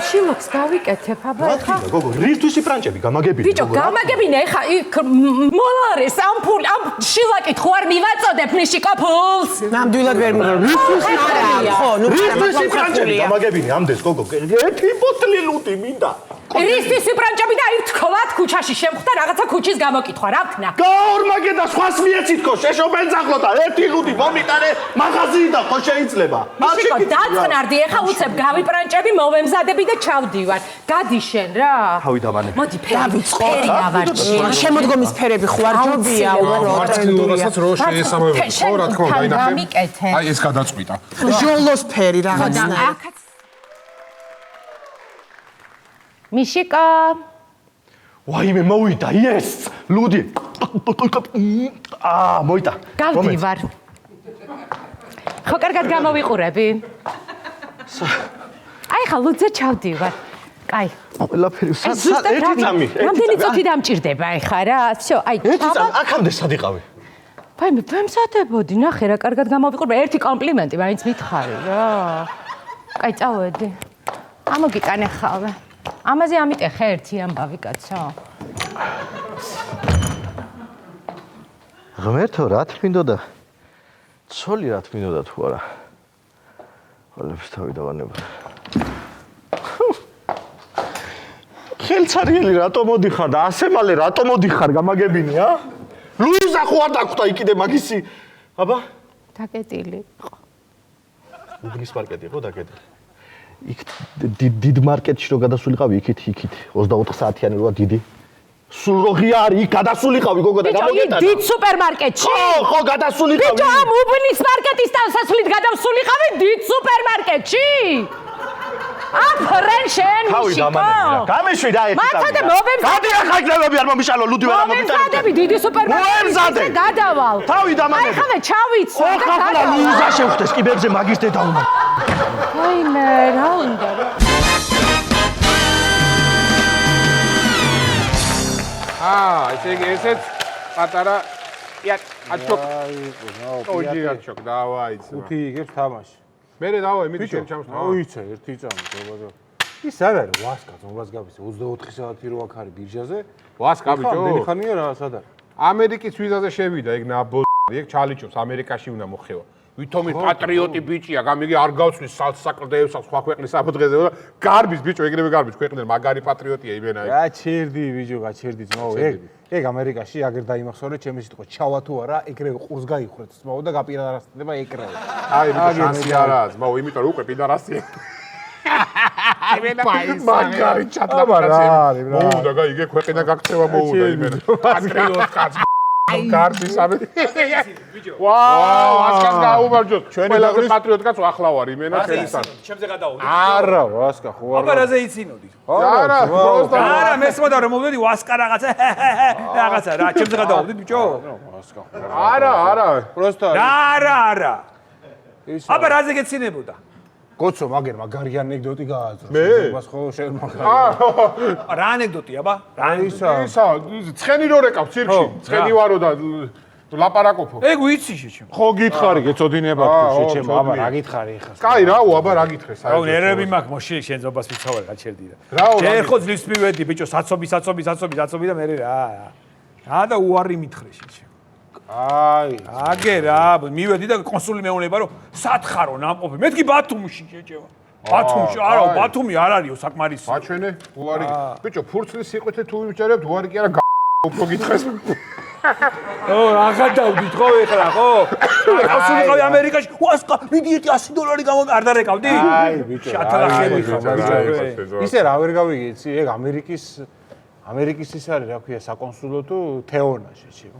Speaker 3: შილაკს გავიკეთებ, აბა ეხა.
Speaker 7: გოგო, რისთვის იფრანჭები, გამაგებინე.
Speaker 3: ბიჭო, გამაგებინე ეხა იქ მოლარე სამფული ამ შილაკით ხო არ მივაწოდებ მიშიკო ფულს.
Speaker 8: ნამდვილად ვერ მიგონი. რისთვის არა, ხო, ნუ
Speaker 7: რისთვის იფრანჭები, გამაგებინე, ამდენს გოგო. ერთი ბოთლი ლუდი მინდა.
Speaker 3: რისთვის იფრანჭები და აი თქვათ ქუჩაში შემხვდა რაღაცა ქუჩის გამოკითხვა, რა ვქნა?
Speaker 7: გაორმაგე და სხვას მიეცით ხო, შეშო ბენზაღლო და ერთი ლუდი მომიტანე მაღაზიიდან ხო შეიძლება.
Speaker 3: მიშიკო, დაწყნარდი, ეხა უცებ გავიპრანჭები, მოვემზადები და ჩავდივარ. გადი შენ რა.
Speaker 7: თავი დავანე.
Speaker 3: მოდი ფერი ავარჩიე.
Speaker 8: შემოდგომის ფერები ხო არ ჯობია,
Speaker 4: მარცხნილობასაც რო შეესაბამება, ხო რა თქმა უნდა,
Speaker 3: გამიკეთე.
Speaker 4: აი ეს გადაწყვიტა.
Speaker 8: ჟოლოს ფერი რაღაცნაირი.
Speaker 3: აქაც მიშიკა
Speaker 7: ვაიმე მოვიდა, yes, ლუდი. მოიდა.
Speaker 3: გავდივარ. ხო კარგად გამოვიყურები? აი ხა ლუდზე ჩავდივარ. კაი.
Speaker 7: ყველაფერი
Speaker 3: ერთი
Speaker 7: წამი.
Speaker 3: რამდენი წუთი დამჭირდება ეხა რა? всё, აი
Speaker 7: ერთი წამი, აქამდე სად იყავი?
Speaker 3: ვაიმე, ვემზადებოდი, ნახე რა კარგად გამოვიყურებ. ერთი კომპლიმენტი მაინც მითხარი რა. კაი, წავედი. ამოგიტანე ხალე. ამაზე ამიტეხე ერთი ამბავი კაცო.
Speaker 7: ღმერთო, რა თქმინდოდა? ცოლი რა თქმინდოდა თუ არა? ყველაფერს თავი დავანება. ხელცარიელი რატო მოდიხარ და ასე მალე რატო მოდიხარ, გამაგებინე, ა? ლუიზა ხო არ დაგვხვდა იქიდე მაგისი? აბა?
Speaker 3: დაკეტილი.
Speaker 7: უბნის მარკეტი ხო დაკეტილი? იქ დიდ მარკეტში რო გადასულიყავი იქით 24 საათიანი როა დიდი. სულ რო ღია არის იქ გადასულიყავი გოგო და გამოგეტანა.
Speaker 3: დიდ სუპერმარკეტში?
Speaker 7: ხო, გადასულიყავი.
Speaker 3: ბიჭო, ამ უბნის მარკეტის დასასვლით გადავსულიყავი დიდ სუპერმარკეტში? აფრენ შენ მიშიკო.
Speaker 7: გამიშვი და ერთი წამი.
Speaker 3: მართლა მოვემზადე.
Speaker 7: გადი ახლა იქნებები არ მომიშალო ლუდი ვერ ამომიტანე.
Speaker 3: მოვემზადები დიდი სუპერმარკეტში გადავალ.
Speaker 7: თავი დამანე.
Speaker 3: აი ხავე ჩავიცვა და
Speaker 7: ახლა
Speaker 3: გადავალ.
Speaker 7: ლუიზა შევხვდეს კიბებზე მაგის დედა უნდა.
Speaker 3: აიმე, რა უნდა რა.
Speaker 4: ესე იგი ესეც პატარა აჩოკ. ოჯი აჩოკ, დავაიცი.
Speaker 6: ხუთი იგებს თამაში.
Speaker 4: მერე დავაი, მიდი ჩემ ჩამს.
Speaker 6: მოიცა ერთი წამი, ზოგადო. ის არ არის ვასკა, ზომბას გაბის 24 საათი რო აქ არის ბირჟაზე.
Speaker 4: ვასკა ბიჭო.
Speaker 6: ხამდენი ხანია რა, სად არის?
Speaker 4: ამერიკის ვიზაზე შევიდა, ეგ ნაბო ეგ ჩალიჭობს, ამერიკაში უნდა მოხევა. ვითომი პატრიოტი ბიჭია, გამიგი არ გავცვლის საკლდეებს სხვა ქვეყნის საფუძღეზე და გარბის ბიჭო, ეგრევე გარბის ქვეყნიდან მაგარი პატრიოტია იმენა ეგ.
Speaker 6: გაჩერდი ბიჭო, გაჩერდი ძმაო, ეგ ამერიკაში აგერ დაიმახსოვრე ჩემი სიტყვა, ჩავა თუ არა, ეგრევე ყურს გაიხრეთ ძმაო და გაპირადარასდება ეგრევე.
Speaker 4: აი, ბიჭო, შანსი არაა, ძმაო, იმიტომ რომ უკვე პირდარასია. მაგარი ჩატლაპკაცი. მოუდა გაიგე ქვეყნა გაქცევა მოუდა იმენა. პატრიოტ კაც გარბის ამერიკაში. ვაუ, ასკას გაუმარჯოთ. ყველაზე პატრიოტ კაცო ახლა ვარ იმენა ხელისთან.
Speaker 9: ჩემზე გადავიდე.
Speaker 6: არა, ვასკა ხო არა.
Speaker 9: აბა რაზე იცინოდი?
Speaker 4: არა,
Speaker 9: არა, მესმოდა რომ მოვიდი ვასკა რაღაცა რა, ჩემზე გადავიდე ბიჭო?
Speaker 6: ვასკა ხო.
Speaker 4: არა, არა.
Speaker 6: პროსტა.
Speaker 9: არა. აბა რაზე გეცინებოდა?
Speaker 6: კოცო მაგერმა გარი ანეკდოტი გააძრა.
Speaker 4: მე?
Speaker 6: მას ხო შემოგა.
Speaker 9: რა ანეკდოტია ბა?
Speaker 4: ისა, ცხენი რო რეკავ ცირკში, ცხენი ვარო და ლაპარაკობო.
Speaker 9: ეგ ვიცი შეჩემ.
Speaker 6: ხო გითხარი გეწოდინება თუ შეჩემ, აბა რა გითხარი ხა.
Speaker 4: კაი რაო, აბა რა გითხრე
Speaker 9: აუ
Speaker 4: საერთოდ.
Speaker 9: ნერვები მაქვს მოში შენძობას ვიცავარ რა ჩერდია.
Speaker 4: რაო, რა
Speaker 9: შენ ხო ძლივს მივედი ბიჭო საცობი და მე რა და უარი მითხრე შეჩემ.
Speaker 6: აი,
Speaker 9: აგე რა, მივედი და კონსული მეუბნება რომ სათხარო ნამყოფი. მეთქი ბათუმში შეჭევა. ბათუმში, არა, ბათუმი არ არისო საკმარისი.
Speaker 4: მაჩვენე, უარი. ბიჭო, ფურცლის სიყვეთე თუ ვიმჯერებთ, უარი კი არა უფრო გითხეს.
Speaker 9: ო, აღა დავდით ხო ეხლა, ხო? კონსული ყავი ამერიკაში. ვასკა, მიდი $100 არ დარეკავდი?
Speaker 6: აი, ბიჭო.
Speaker 9: შათლახები ხარ, ბიჭო.
Speaker 6: ისე რა ვერ გავიგეცი, ეგ ამერიკის ის არის, რა ქვია, საკონსულო თუ თეონა შეჩემ.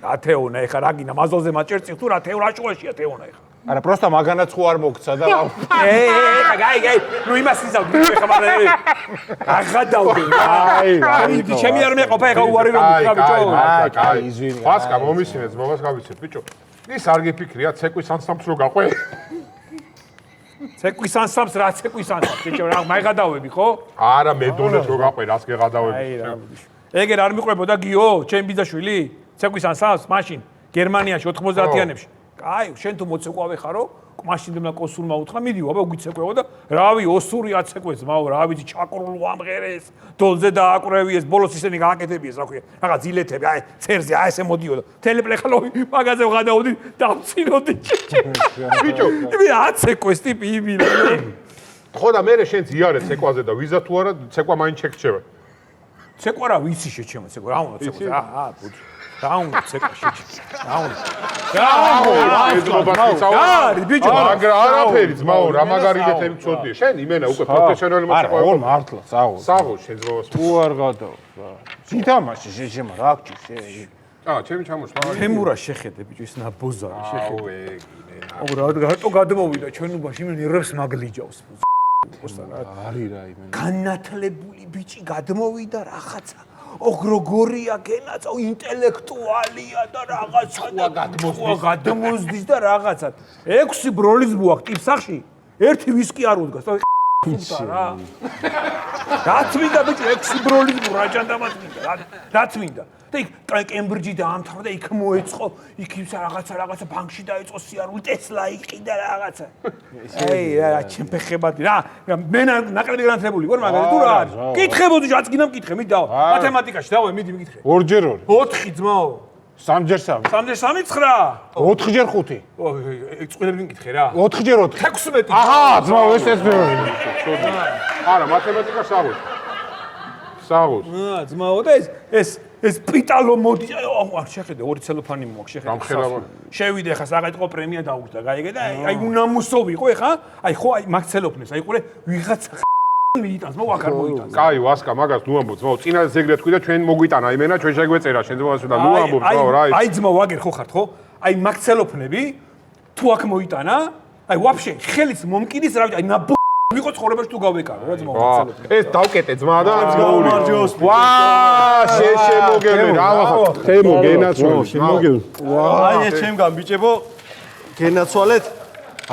Speaker 9: რა თეონა ეხლა რა გინდა მაზოზე მაჭერწი თუ რა თეონა შუაშია თეონა ეხლა.
Speaker 6: არა, პროსტა მაგანაც ხო არ მოგცა და
Speaker 9: გაი, ნუ იმას იზავდი ეხლა მაგრამ აღა დავდი. აი, ჩემი არ მეყოფა ეხლა უარი რომ გიქრა ბიჭო.
Speaker 6: კაი, იზვინე.
Speaker 4: ფასკა მომისინე, ძმობას გავიცეთ, ბიჭო. ის არ გიფიქრია, ცეკვის ანსამბლს რო გაყვე.
Speaker 9: ცეკვის ანსამბლს რა ცეკვის ანსამბლს ბიჭო რა მაიღადავები ხო?
Speaker 4: არა, მე დონეთ რო გაყვე, რას გეღადავები.
Speaker 9: აი რა. ეგერ არ მიყვებოდა გიო, ჩემი ბიძაშვილი? ცეკვის ანსამბლს მაშინ გერმანიაში 90-იანებში. აი, შენ თუ მოცეკვავე ხარო, მაშინ და კონსულმა უთხრა, მიდი, აბა გიცეკვეო და რავი, ოსური აცეკვეს, მაო, რა ვიცი, ჩაკრულო ამღერეს, დოლზე დააკრევიეს, ბოლოს ისინი გააკეთებიეს, რა ქვია, რაღა ძილეთები, აი, ცერზე, აი ესე მოდიოდა. თელეპლეხალოვი მაგაზე ვღადაოდი, დავწინოდი.
Speaker 4: ბიჭო,
Speaker 9: იმი აცეკვეს ტიპი იმილა.
Speaker 4: ხო და მე შენ ძიარე ცეკვაზე და ვიზა თუ არა, ცეკვა მაინც შეგრჩება.
Speaker 9: ცეკვა რა ვიცი შეჩემო, ცეკვა, რა უნდა ცეკვას, ბუჩ. რა უნდა ცეკვა შეჩემო, რა უნდა.
Speaker 4: აი, ბიჭო, მაგრამ არაფერი ძმაო, რა მაგარიდეთები წოდია. შენ იმენა უკვე პროფესიონალი მოცეკვავე.
Speaker 6: არა, მართლა,
Speaker 4: საღო შენ ძმობას.
Speaker 6: თუ არ გადავა. ძითამაში შეჩემა რა გჭირს.
Speaker 4: ჩემი ჩამოშვა.
Speaker 9: თემურა შეხედე ბიჭო, ის ნაბოზარი შეხედე.
Speaker 4: აუ ეგინე.
Speaker 9: აუ რატო გადმოვიდა ჩვენობაში მე ნერვებს მაგლიჯავს.
Speaker 6: არის რა იმენ.
Speaker 9: განათლებული ბიჭი გადმოვიდა რაღაცა. ოღ როგორია გენაცო ინტელექტუალია და რაღაცა და გადმოზდის და რაღაცა 6 ბროლის მოაქვს ტიპსახში ერთი ვისკი არ უდგას რა რაც მინდა ბიჭო 6 ბროლის რა ჭანდამაც მინდა რაც მინდა და იქ კემბრიჯი დაამთავრა და იქ მოეწყო იქ ის რაღაცა ბანკში დაიწყო სიარული ტესლა იყიდა რაღაცა აი რა ჩემ ფეხებადი რა მე ნაკლები განათლებული ვარ მაგალითად თუ რა კითხებოდი რაც გინდა მკითხე მიდი დავა მათემატიკაში დავე მიდი მიკითხე
Speaker 6: 2-ჯერ 2
Speaker 9: 4 ძმაო
Speaker 6: 3-ჯერ 3
Speaker 9: 3-ჯერ 3 9
Speaker 6: 4-ჯერ 5
Speaker 9: წყვილები მკითხე რა
Speaker 6: 4-ჯერ 4
Speaker 9: 16
Speaker 6: აჰა ძმაო ეს
Speaker 4: არა მათემატიკა საღოს საღოს
Speaker 9: ძმაო და ეს პიტალო მოდი არ შეხედე ორი ცელოფანი მოაქვს შეხედე შევიდე ხა საღაიტყო პრემია დაუგდა გაიგე და აი უნამუსო ვიყო ხა აი ხო აი მაგ ცელოფნეს აი ყურე ვიღაცა მიიტანს მოახარ მოიტანს
Speaker 4: კაი ვასკა მაგას ნუ ამბობ ძმაო წინა ზეგრე თქვი და ჩვენ მოგვიტანა იმენა ჩვენ შეგვეწერა შენ ძმაოს და ნუ ამბობ ძმაო რა
Speaker 9: აი ძმაო აგერ ხო ხართ ხო აი მაგ ცელოფნები თუ აქ მოიტანა აი ვაფშე ხელის მომკიდის რა აი ნაბ ვიყო ცხოვრებაში თუ გავეკარო რა ძმაო
Speaker 4: ეს დავკეტე ძმა და გამარჯოს ვა შემოგევლე რა ვახარ თემო გენაცვალე შემოგევლე
Speaker 5: აი ეს ჩემგან ბიჭებო გენაცვალეთ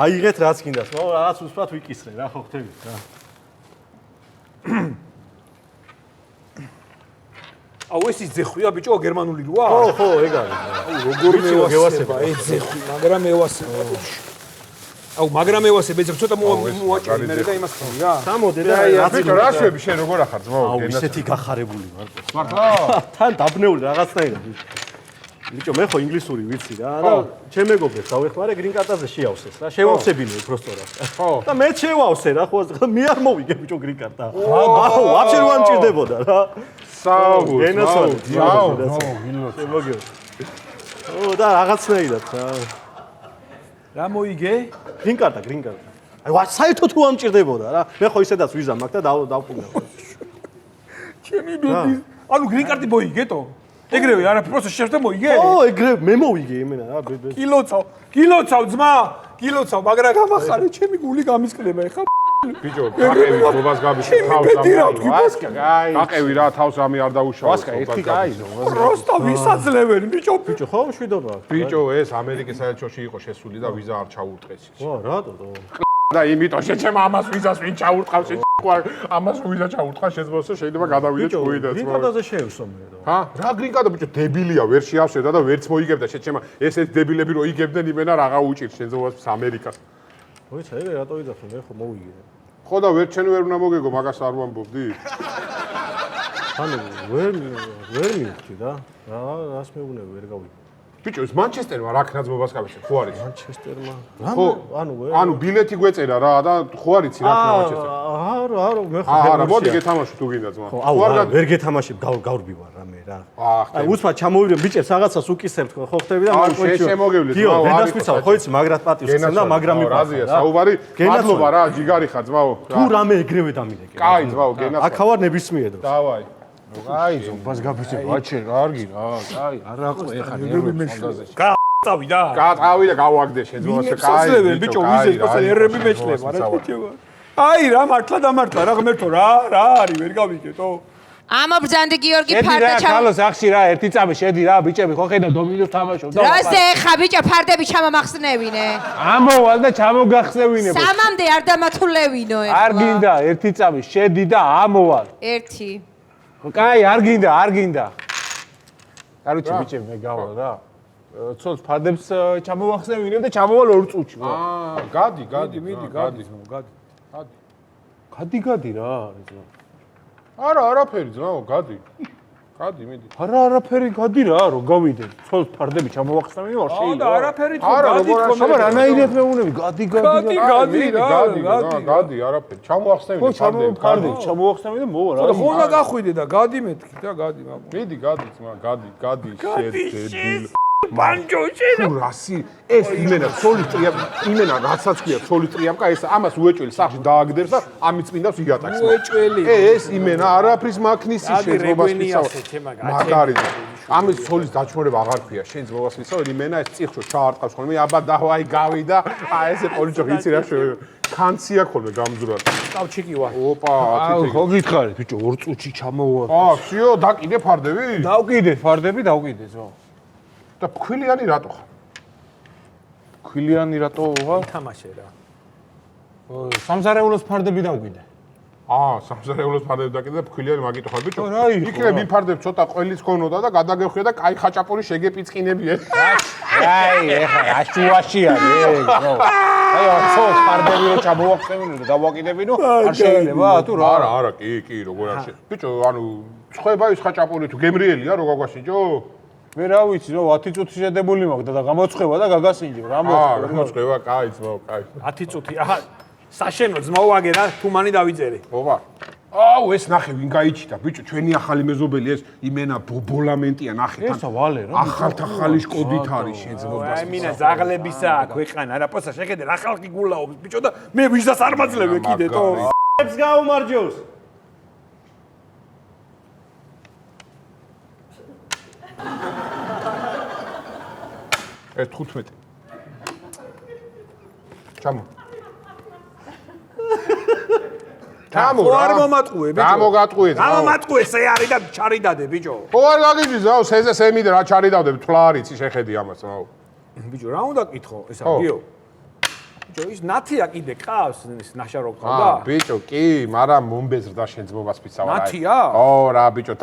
Speaker 5: აიღეთ რაც გინდას ხო რაღაც უსვათ ვიკისრე რა ხო ხთებით რა
Speaker 9: აუ ეს ძეხვია ბიჭო გერმანული როა
Speaker 5: ხო ეგ არის
Speaker 9: როგორი მევასება ეს ძეხვი მაგრამ მევასება აუ მაგრამ მევასება ეს ცოტა მოაჭრე მე და იმას ხარ რა
Speaker 5: სამოდე და
Speaker 4: აი ბიჭო რა შვები შენ როგორ ახარ ძმაო
Speaker 5: აუ ისეთი გახარებული ვარ თან დაბნეული რაღაცნაირად ბიჭო მე ხო ინგლისური ვიცი რა და ჩემ მეგობრებს დავეხმარე გრინ კარტაზე შეავსეს რა შევავსებინე უბრალოდ ხო და მე შევავსე რა ხო მე არ მოვიგე ბიჭო გრინ კარტა აუ ვაფშე რო ამჭირდებოდა რა
Speaker 4: საუბო
Speaker 5: გენაცვალე
Speaker 4: საუბო
Speaker 5: შემოგიო ო და რაღაცნაირად რა
Speaker 9: რა მოიგე
Speaker 5: გრინ კარტა აი ვა საერთოდ თუ ამჭირდებოდა რა მე ხო ისედაც ვიზა მაქვს და დავყუნდა
Speaker 9: ჩემი ბიდი ანუ გრინ კარტი მოიგეთო ეგრევე არა პროცესი შეერთდა მოიგე
Speaker 5: ო ეგრევე მე მოვიგე იმენა რა
Speaker 9: კილოცავ ძმა კილოცავ მაგრა გამახარე ჩემი გული გამისკდება ეხა
Speaker 4: ბიჭო, გაყევი გობას გაბიჭო თავს ამი. ვასკა, აი. გაყევი რა თავს ამი არ დაუშავო. ვასკა, ერთი გაიზო.
Speaker 9: პროსტა ვისაძლეველი, ბიჭო.
Speaker 6: ბიჭო, ხო მშვიდობა.
Speaker 4: ბიჭო, ეს ამერიკის საელჩოში იყო შესული და ვიზა არ ჩაუუტყეს.
Speaker 6: ვა, რატო?
Speaker 4: და იმიტომ შეჩემა ამას ვიზას ვინ ჩაურტყავს ამას ვიზა ჩაურტყა შეიძლება გადავიდე ჭუიდაც.
Speaker 6: გრინ კარტაზე შეევსო მე რა.
Speaker 4: ჰა? რა გრინ კარტი ბიჭო დებილია, ვერ შეავსებდა და ვერც მოიგებდა შეჩემა ეს დებილები რო იგებდნენ იმენა რაღა უჭირს შენზოას ამერიკას.
Speaker 6: მოიცა, ეგ რატო ვიძახე მე ხო მოვიგე.
Speaker 4: ხო და ვერ ჩენ ვერ უნდა მოგეგო მაგას არ ვამბობდი.
Speaker 6: ანუ ვერ მივხვდი და რას მეუბნები ვერ გავიგე.
Speaker 4: ბიჭო, ეს მანჩესტერმა რა ქნაძმობას გავიშე, ხო არის?
Speaker 6: მანჩესტერმა.
Speaker 4: ხო, ანუ ბილეთი გვეწერა რა და ხო არიცი რა ქნა მანჩესტერმა.
Speaker 6: არა, მე ხო
Speaker 4: არა, მოდი გეთამაშო თუ გინდა ძმა.
Speaker 6: ხო, ვერ გეთამაშებ, გავრბი ვარ რამე რა. აი, უცბად ჩამოვიდე ბიჭებს რაღაცას უკისებთ ხო ხტები და
Speaker 4: მაგ qochi. შემოგევლით.
Speaker 6: გიო, დედასπიცავ, ხო იცი, მაგრად პატივს გცემ და მაგრამ მიყვა.
Speaker 4: რაზია, საუბარი. მადლობა რა, ჯიგარი ხარ ძმაო.
Speaker 6: თუ რამე ეგრევე დამიდეკე.
Speaker 4: კაი, ძმაო, გენას.
Speaker 6: აქავარ ნებისმიერ დროს.
Speaker 4: დავაი.
Speaker 6: აი, ზომბას გაფიცებ, ვაჩე, კარგი რა, კაი, არ აყვე ხა ნერვებში.
Speaker 9: წავი და.
Speaker 4: გაყავი და გავაგდე შეძვას კაი.
Speaker 9: ბიჭო, ვიზეს ყოლა ერები მეჩლება რა ბიჭო. აი რა მართლა დამართლა რა ღმერთო რა არის ვერ გავიგეთო.
Speaker 10: ამობრძანდი გიორგი
Speaker 9: ფარდა
Speaker 10: ფარდა
Speaker 9: ჩა. ქალოს ახში რა, ერთი წამი შედი რა, ბიჭები ხო ხედავ დომინოს თამაშობ და.
Speaker 10: რაზე ხა ბიჭო ფარდები ჩამომახსნევინე.
Speaker 9: ამოვალ და ჩამოგახსნევინე.
Speaker 10: სამამდე არ დამათულევინო ეხლა.
Speaker 9: არ გინდა ერთი წამი შედი და ამოვალ.
Speaker 10: ერთი.
Speaker 9: კაი, არ გინდა. კაროჩი ბიჭები მე გავალ რა. ცოლს ფარდებს ჩამოვახსნევინე და ჩამოვალ 2 წუთში.
Speaker 4: გადი.
Speaker 6: გადი რა არის რა.
Speaker 4: არა, არაფერი ძმაო, გადი, მიდი.
Speaker 6: არა, არაფერი გადი რა, რომ გავიდე. ცოლს ფარდები ჩამოვახსნევინე ვარ შეიძლება.
Speaker 9: და არაფერი თუ გადი თქო.
Speaker 6: აბა რანაირად მეუბნები, გადი.
Speaker 4: გადი, არაფერი. ჩამოვახსნევინე
Speaker 6: ფარდები, ჩამოვახსნევინე და მოვა რა.
Speaker 9: ხო უნდა გახვიდე და გადი მეთქი და გადი მაგ.
Speaker 4: მიდი, გადი ძმა, გადი, შედებილ.
Speaker 9: ბანჯოში
Speaker 4: თუ რასი ეს იმენა სოლიტრია იმენა რასაც ქვია სოლიტრიამკა ეს ამას უეჭველი სახში დააგდებს და ამით წმინდავს იგატაკს
Speaker 9: უეჭველი
Speaker 4: ეს იმენა არაფრის მაქნისი შეძმობას ფიცავ მაგარი ამის სოლის დაჩმორება აღარ ქვია შეძმობას ფიცავ იმენა ეს წიხშო ჩაარტყავს ხოლმე აბა დავაი გავი და აი ესე პოლიჩო იცი რა კანცია ხოლმე გამძვრად
Speaker 9: ტავჩიკი ვარ
Speaker 4: ოპა
Speaker 6: ხო გითხარით ბიჭო 2 წუთში ჩამოვა
Speaker 4: ვსიო დაკიდე ფარდები
Speaker 6: დავკიდე ფარდები დავკიდე ზო
Speaker 4: და ფქვილიანი რატო ხარ?
Speaker 6: ფქვილიანი რატო ვარ?
Speaker 9: თამაშე რა.
Speaker 6: სამზარეულოს ფარდები დავკიდე.
Speaker 4: სამზარეულოს ფარდები დაკიდე და ფქვილიანი მაგიტო ხარ ბიჭო?
Speaker 6: რა იყო?
Speaker 4: იქნებ იმ ფარდებს ცოტა ყველის ქონოდა და გადაგეხვია და კაი ხაჭაპური შეგეპიწყინებიე.
Speaker 6: აი, ეხლა აშუაში არის, ხო. აი, ხო, ფარდები რო ჩამოვახსენინო და დავაკიდებინო, არ შეიძლება თუ რა?
Speaker 4: არა, კი, როგორ არ შეიძლება. ბიჭო, ანუ ცხება ის ხაჭაპური თუ გემრიელია რო გაგვაშინჯო?
Speaker 6: მე რა ვიცი, რომ 10 წუთი შედებული მაქვს და გამოწყვება და გაგასინჯებ. რა
Speaker 4: მოწყვება, კაი, ძმაო, კაი.
Speaker 9: 10 წუთი. აჰა, საშენო ძმაო აგე რა, თუ მანი დავიწერე.
Speaker 4: ოპა. ეს ნახე ვინ გაიჩიტა, ბიჭო, ჩვენი ახალი მეზობელი ეს იმენა ბოლამენტია ნახე თან.
Speaker 6: ესა ვალე რა.
Speaker 4: ახალი შკოდით არის შეძმობას.
Speaker 9: აი მინა ზაღლებისა ქვეყანა რა პოსა შეხედე რა ხალხი გულაობს ბიჭო და მე ვისაც არ მაძლევე კიდე თო.
Speaker 7: ეს გაუმარჯოს.
Speaker 4: ეს 15. ჩამო.
Speaker 9: ხო არ მომატყუე ბიჭო.
Speaker 4: გამოგატყუე ძაო.
Speaker 9: გამომატყუე სე არის და ჩარი დადე ბიჭო.
Speaker 4: ხო არ გაგიძი ძაო, სეზე სემიდე რა ჩარი დავდები, თვლა არიცი შეხედი ამას ძაო.
Speaker 9: ბიჭო რა უნდა კითხო ესა გიო. ბიჭო ის ნათია კიდე ყავს ის ნაშარო ყავდა?
Speaker 4: ბიჭო კი, მაგრამ მომბეზრდა შენ ძმობას ფიცავა რა.
Speaker 9: ნათია?
Speaker 4: ო რა ბიჭო,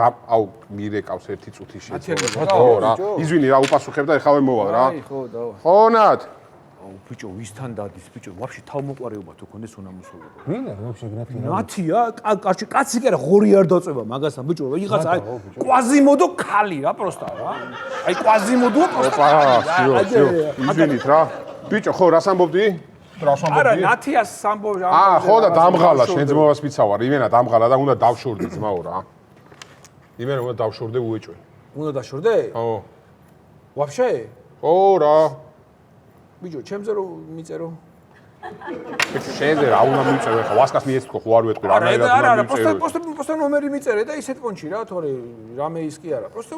Speaker 4: მირეკავს 1 წუთი შეძმობა. ო რა, იზვინი რა უპასუხებ და ეხავე მოვალ რა.
Speaker 9: აი ხო დავა.
Speaker 4: ხონად.
Speaker 9: ბიჭო ვისთან დადის ბიჭო ვაფშე თავმოყარეობა თუ კონდეს უნამუსოობა.
Speaker 6: ვინ არის ვაფშე გრაფი?
Speaker 9: ნათია, კარჩი კაცი კი არა ღორი არ დაწובה მაგასთან ბიჭო ვიღაცა აი კვაზიმოდო ხალი რა პროსტა რა. აი კვაზიმოდო პროსტა.
Speaker 4: ოპა, სიო, იზვინით რა. ბიჭო ხო რას ამბობდი?
Speaker 9: არა ნათიას სამბობ
Speaker 4: ხო და დამღალა შენ ძმობას ფიცავარ იმენა დამღალა და უნდა დავშორდი ძმაო რა. იმენა უნდა დავშორდე უეჭველი.
Speaker 9: უნდა დაშორდე?
Speaker 4: ხო.
Speaker 9: ვაფშე?
Speaker 4: ხო რა.
Speaker 9: ბიჭო, ჩემზე რო მიწერო.
Speaker 4: შენზე რა უნდა მიწერო ხა ვასკას მიესწრო ხო არ ვეტყვი რა მე
Speaker 9: არა, პოსტა ნომერი მიწერე და ისეთ კონჩი რა, თორე რამე ის კი არა. პოსტა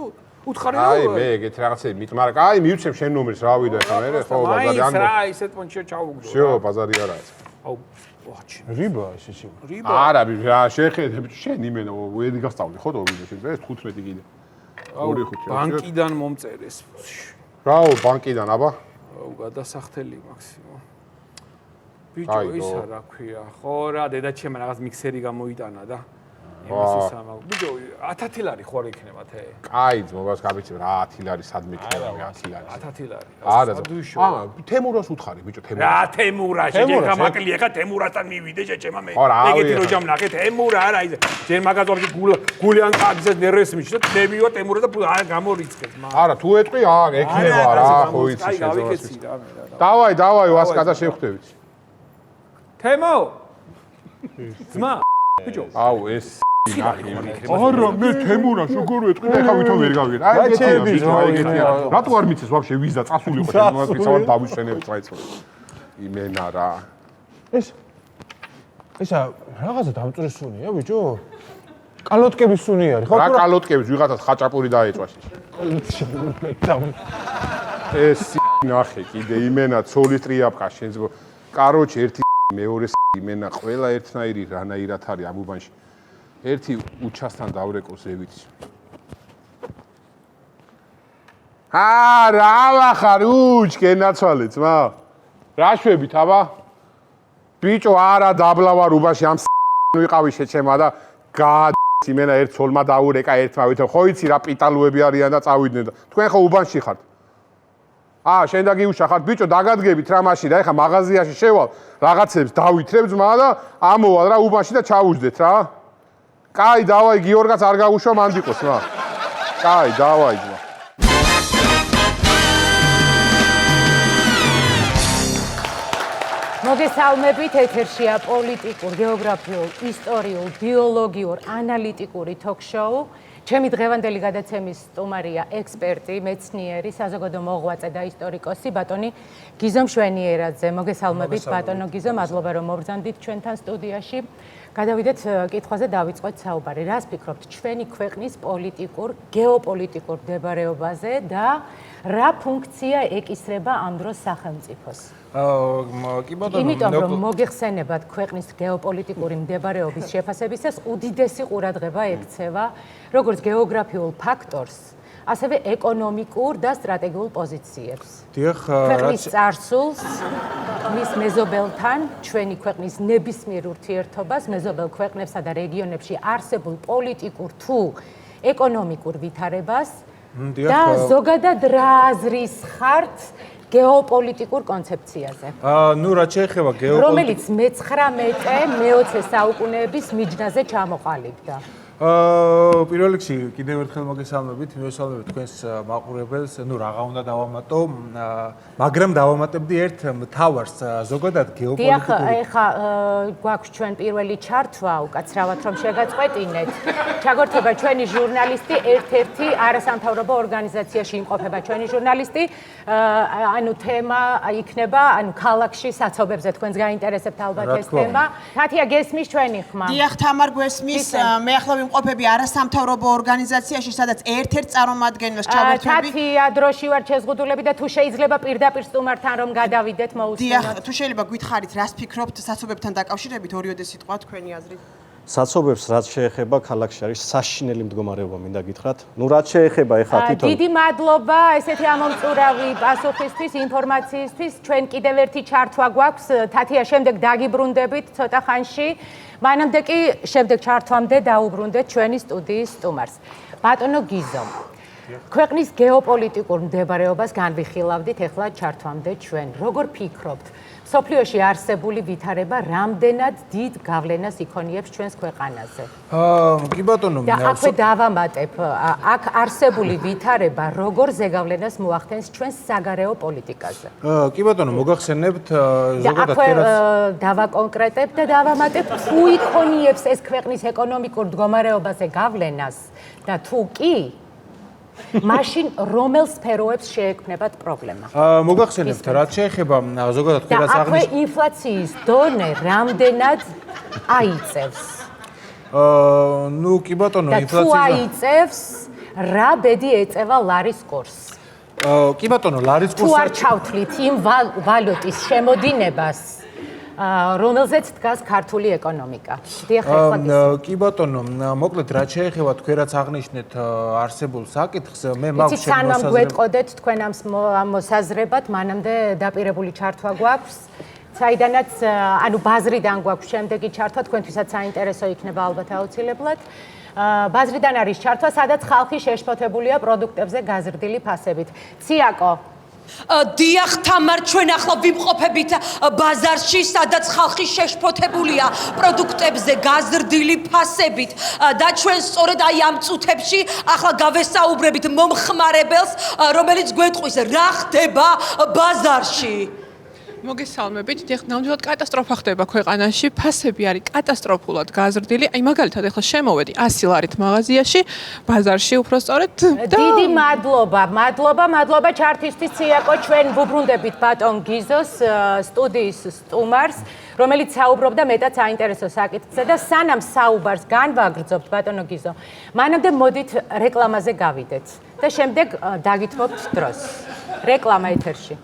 Speaker 9: უთხარი რა.
Speaker 4: აი მე ეგეთ რაღაცები მიტყმარ. აი მივცემ შენ ნომერს რა ვიდა ხა მე ხო ბაზარი
Speaker 9: აი რა ისეთ კონჩი ჩავუგდო.
Speaker 4: всё ბაზარი არაა.
Speaker 9: აუ ვაჩი
Speaker 6: რიბა ისე
Speaker 9: რიბა
Speaker 4: არა რა შეხედე შენ იმენა ვედი გასწავლი ხო დავიდე ეს 15 კიდე 2-5
Speaker 9: ბანკიდან მომწერეს
Speaker 4: რაო ბანკიდან აბა
Speaker 9: აუ გადასახდელი მაქსიმუმ ბიჭო ისა რა ქვია ხო რა დედაჩემმა რაღაც მიქსერი გამოიტანა და იმის სამა ბიჭო 1000 ლარი ხო არ იქნება თე
Speaker 4: კაი ძმობას გაბიცი რა 10 ლარი სადმე იქნება 10 ლარი
Speaker 9: 1000 ლარი
Speaker 4: არა თემურას უთხარი ბიჭო თემურას
Speaker 9: რა თემურა შეჯერა მაკლია ხა თემურასთან მივიდე შეჭემა მე ეგეთი როჯამ ნახე თემურა არა ის ჯერ მაგაზობი გულიან კაცზე ნერვეს მიჩნდა თემიო თემურა და არა გამორიცხეს
Speaker 4: არა თუ ეტყვი ექნება რა ხო იცი შეძვას დავაი ვასკადა შევხვდებით
Speaker 9: თემო ძმა ბიჭო
Speaker 4: აუ ეს არა მე თემურას როგორ ეტყვი და ხა ვითომ ვერ გავიგე აი ეგეთია რატო არ მიცეს ვაფშე ვიზა წასული ხო თემურას ვისავარ დავიშენებ წაიწყო იმენა რა
Speaker 6: ესა რაღაცა დამწურის სუნია ბიჭო კალოტკების სუნი არის ხო
Speaker 4: რა კალოტკების ვიღაცას ხაჭაპური დაეჭვას ეს ნახე კიდე იმენა ცოლის ტრიაფხა შენს კაროჩი ერთი მეორე იმენა ყველა ერთნაირი რანაირად არის ამ უბანში ერთი უჩასთან დავრეკო ზევით რა ვახარ გენაცვალე ძმა რა შვებით აბა ბიჭო არა დაბლავარ უბანში ამ ვიყავი შეჩემა და იმენა ერთ ცოლმა დაურეკა ერთმა ვითომ ხო იცი რა პიტალუები არიან და წავიდნენ და თქვენ ხო უბანში ხართ შენ და გიუშა ხართ ბიჭო დაგადგებით რა მაშინ რა ეხა მაღაზიაში შევალ რაღაცებს დავითრებ ძმა და ამოვალ რა უბანში და ჩავუჯდეთ რა კაი დავაი გიორგაც არ გაუშვა მანდიყოს რა კაი დავაი ძმა
Speaker 3: მოგესალმებით ეთერშია პოლიტიკურ, გეოგრაფიულ, ისტორიულ, ბიოლოგიურ, ანალიტიკური ток-შოუ. ჩემი დღევანდელი გადაცემის სტუმარია ექსპერტი, მეცნიერი, საზოგადო მოღვაწე და ისტორიკოსი ბატონი გიზო მშვენიერაძე. მოგესალმებით ბატონო გიზო, მადლობა რომ მობრძანდით ჩვენთან სტუდიაში. გადავიდეთ კითხვაზე დავიწყოთ საუბარი. რას ფიქრობთ ჩვენი ქვეყნის პოლიტიკურ, გეოპოლიტიკურ მდებარეობაზე და რა ფუნქცია ეკისრება ამ დროს სახელმწიფოს?
Speaker 6: კი ბატონო,
Speaker 3: იმიტომ რომ მოგეხსენებათ ქვეყნის გეოპოლიტიკური მდებარეობის შეფასებისას უდიდესი ყურადღება ექცევა როგორც გეოგრაფიულ ფაქტორს, ასევე ეკონომიკურ და სტრატეგიულ პოზიციებს. ქვეყნის წარსულს, მის მეზობელთან, ჩვენი ქვეყნის ნებისმიერ ურთიერთობას, მეზობელ ქვეყნებსა და რეგიონებში არსებულ პოლიტიკურ თუ ეკონომიკურ ვითარებას და ზოგადად რა აზრის ხართ გეოპოლიტიკურ კონცეფციაზე.
Speaker 6: ნუ რა შეეხება
Speaker 3: რომელიც მე-19 საუკუნეების მიჯნაზე ჩამოყალიბდა.
Speaker 6: პირველ რიგში კიდევ ერთხელ მოგესალმებით, მივესალმებით თქვენს მაყურებელს. ნუ რაღაცა უნდა დავამატო, მაგრამ დავამატებდი ერთ მთავარს ზოგადად გეოპოლიტიკური.
Speaker 3: დიახ, ეხა გვაქვს ჩვენ პირველი ჩართვა, უკაცრავად რომ შეგაწყვეტინეთ. ჩაგორთება ჩვენი ჟურნალისტი, ერთ-ერთი არასამთავრობო ორგანიზაციაში იმყოფება ჩვენი ჟურნალისტი. ანუ თემა იქნება, ანუ ქალაქში საცობებზე თქვენს გაინტერესებთ ალბათ ეს თემა. თათია გესმის ჩვენი ხმა?
Speaker 8: დიახ, თამარ გვესმის. მე ახლა ვიმყოფები არასამთავრობო ორგანიზაციაში, სადაც ერთ-ერთ წარმომადგენელს ჩავერთვები.
Speaker 3: თათია, დროში ვარ შეზღუდულები და თუ შეიძლება პირდაპირ სტუმართან რომ გადავიდეთ მოусმინოთ.
Speaker 8: დიახ, თუ შეიძლება გითხარით, რას ფიქრობთ საცობებთან დაკავშირებით, ორიოდე სიტყვა თქვენი აზრით?
Speaker 7: საცობებს რაც შეეხება ქალაქში არის საშინელი მდგომარეობა მინდა გითხრათ. ნუ რაც შეეხება ეხლა თვითონ
Speaker 3: დიდი მადლობა ესეთი ამომწურავი პასუხისთვის, ინფორმაციისთვის. ჩვენ კიდევ ერთი ჩართვა გვაქვს. თათია, შემდეგ დაგიბრუნდებით ცოტა ხანში. მანამდე კი შემდეგ ჩართვამდე დაუბრუნდეთ ჩვენი სტუდიის სტუმარს. ბატონო გიზო, ქვეყნის გეოპოლიტიკურ მდებარეობას განვიხილავდით ეხლა ჩართვამდე ჩვენ. როგორ ფიქრობთ, სოფლიოში არსებული ვითარება რამდენად დიდ გავლენას იქონიებს ჩვენს ქვეყანაზე?
Speaker 6: კი ბატონო,
Speaker 3: და აქვე დავამატებ, აქ არსებული ვითარება როგორ ზეგავლენას მოახდენს ჩვენს საგარეო პოლიტიკაზე?
Speaker 6: კი ბატონო, მოგახსენებთ
Speaker 3: ზოგადად დავაკონკრეტებ და დავამატებ, თუ იქონიებს ეს ქვეყნის ეკონომიკურ მდგომარეობაზე გავლენას და თუ კი მაშინ რომელ სფეროებს შეექმნებათ პრობლემა?
Speaker 6: მოგახსენებთ, რაც შეეხება ზოგადად ხერას
Speaker 3: აღნიშნავს. და აქვე ინფლაციის დონე რამდენად აიწევს?
Speaker 6: ნუ კი ბატონო,
Speaker 3: ინფლაცია თუ აიწევს, რა ბედი ეწევა ლარის კურსს?
Speaker 6: კი ბატონო, ლარის კურსი
Speaker 3: თუ არ ჩავთვლით იმ ვალუტის შემოდინებას, რომელზეც დგას ქართული ეკონომიკა. დიახ, ეხლა
Speaker 6: კი ბატონო, მოკლედ რაც შეეხება თქვენ რაც აღნიშნეთ არსებულ საკითხს, მე მაქვს
Speaker 3: იცით, სანამ გვეტყოდეთ თქვენ ამ მოსაზრებად, მანამდე დაპირებული ჩართვა გვაქვს. საიდანაც, ანუ ბაზრიდან გვაქვს შემდეგი ჩართვა, თქვენთვისაც საინტერესო იქნება ალბათ აუცილებლად. ბაზრიდან არის ჩართვა, სადაც ხალხი შეშფოთებულია პროდუქტებზე გაზრდილი ფასებით. ციაკო,
Speaker 10: დიახ, თამარ, ჩვენ ახლა ვიმყოფებით ბაზარში, სადაც ხალხი შეშფოთებულია პროდუქტებზე გაზრდილი ფასებით და ჩვენ სწორედ აი ამ წუთებში ახლა გავესაუბრებით მომხმარებელს, რომელიც გვეტყვის რა ხდება ბაზარში.
Speaker 11: მოგესალმებით. დიახ, ნამდვილად კატასტროფა ხდება ქვეყანაში. ფასები არის კატასტროფულად გაზრდილი. აი მაგალითად ახლა შემოვედი 100 ლარით მაღაზიაში, ბაზარში უпростоრეთ.
Speaker 3: დიდი მადლობა ჩართვისთვის ციაკო, ჩვენ ვუბრუნდებით ბატონ გიზოს სტუდიის სტუმარს, რომელიც საუბრობდა მეტად საინტერესო საკითხზე და სანამ საუბარს განვაგრძობთ ბატონო გიზო, მანამდე მოდით რეკლამაზე გავიდეთ და შემდეგ დაგითმობთ დროს. რეკლამა ეთერში.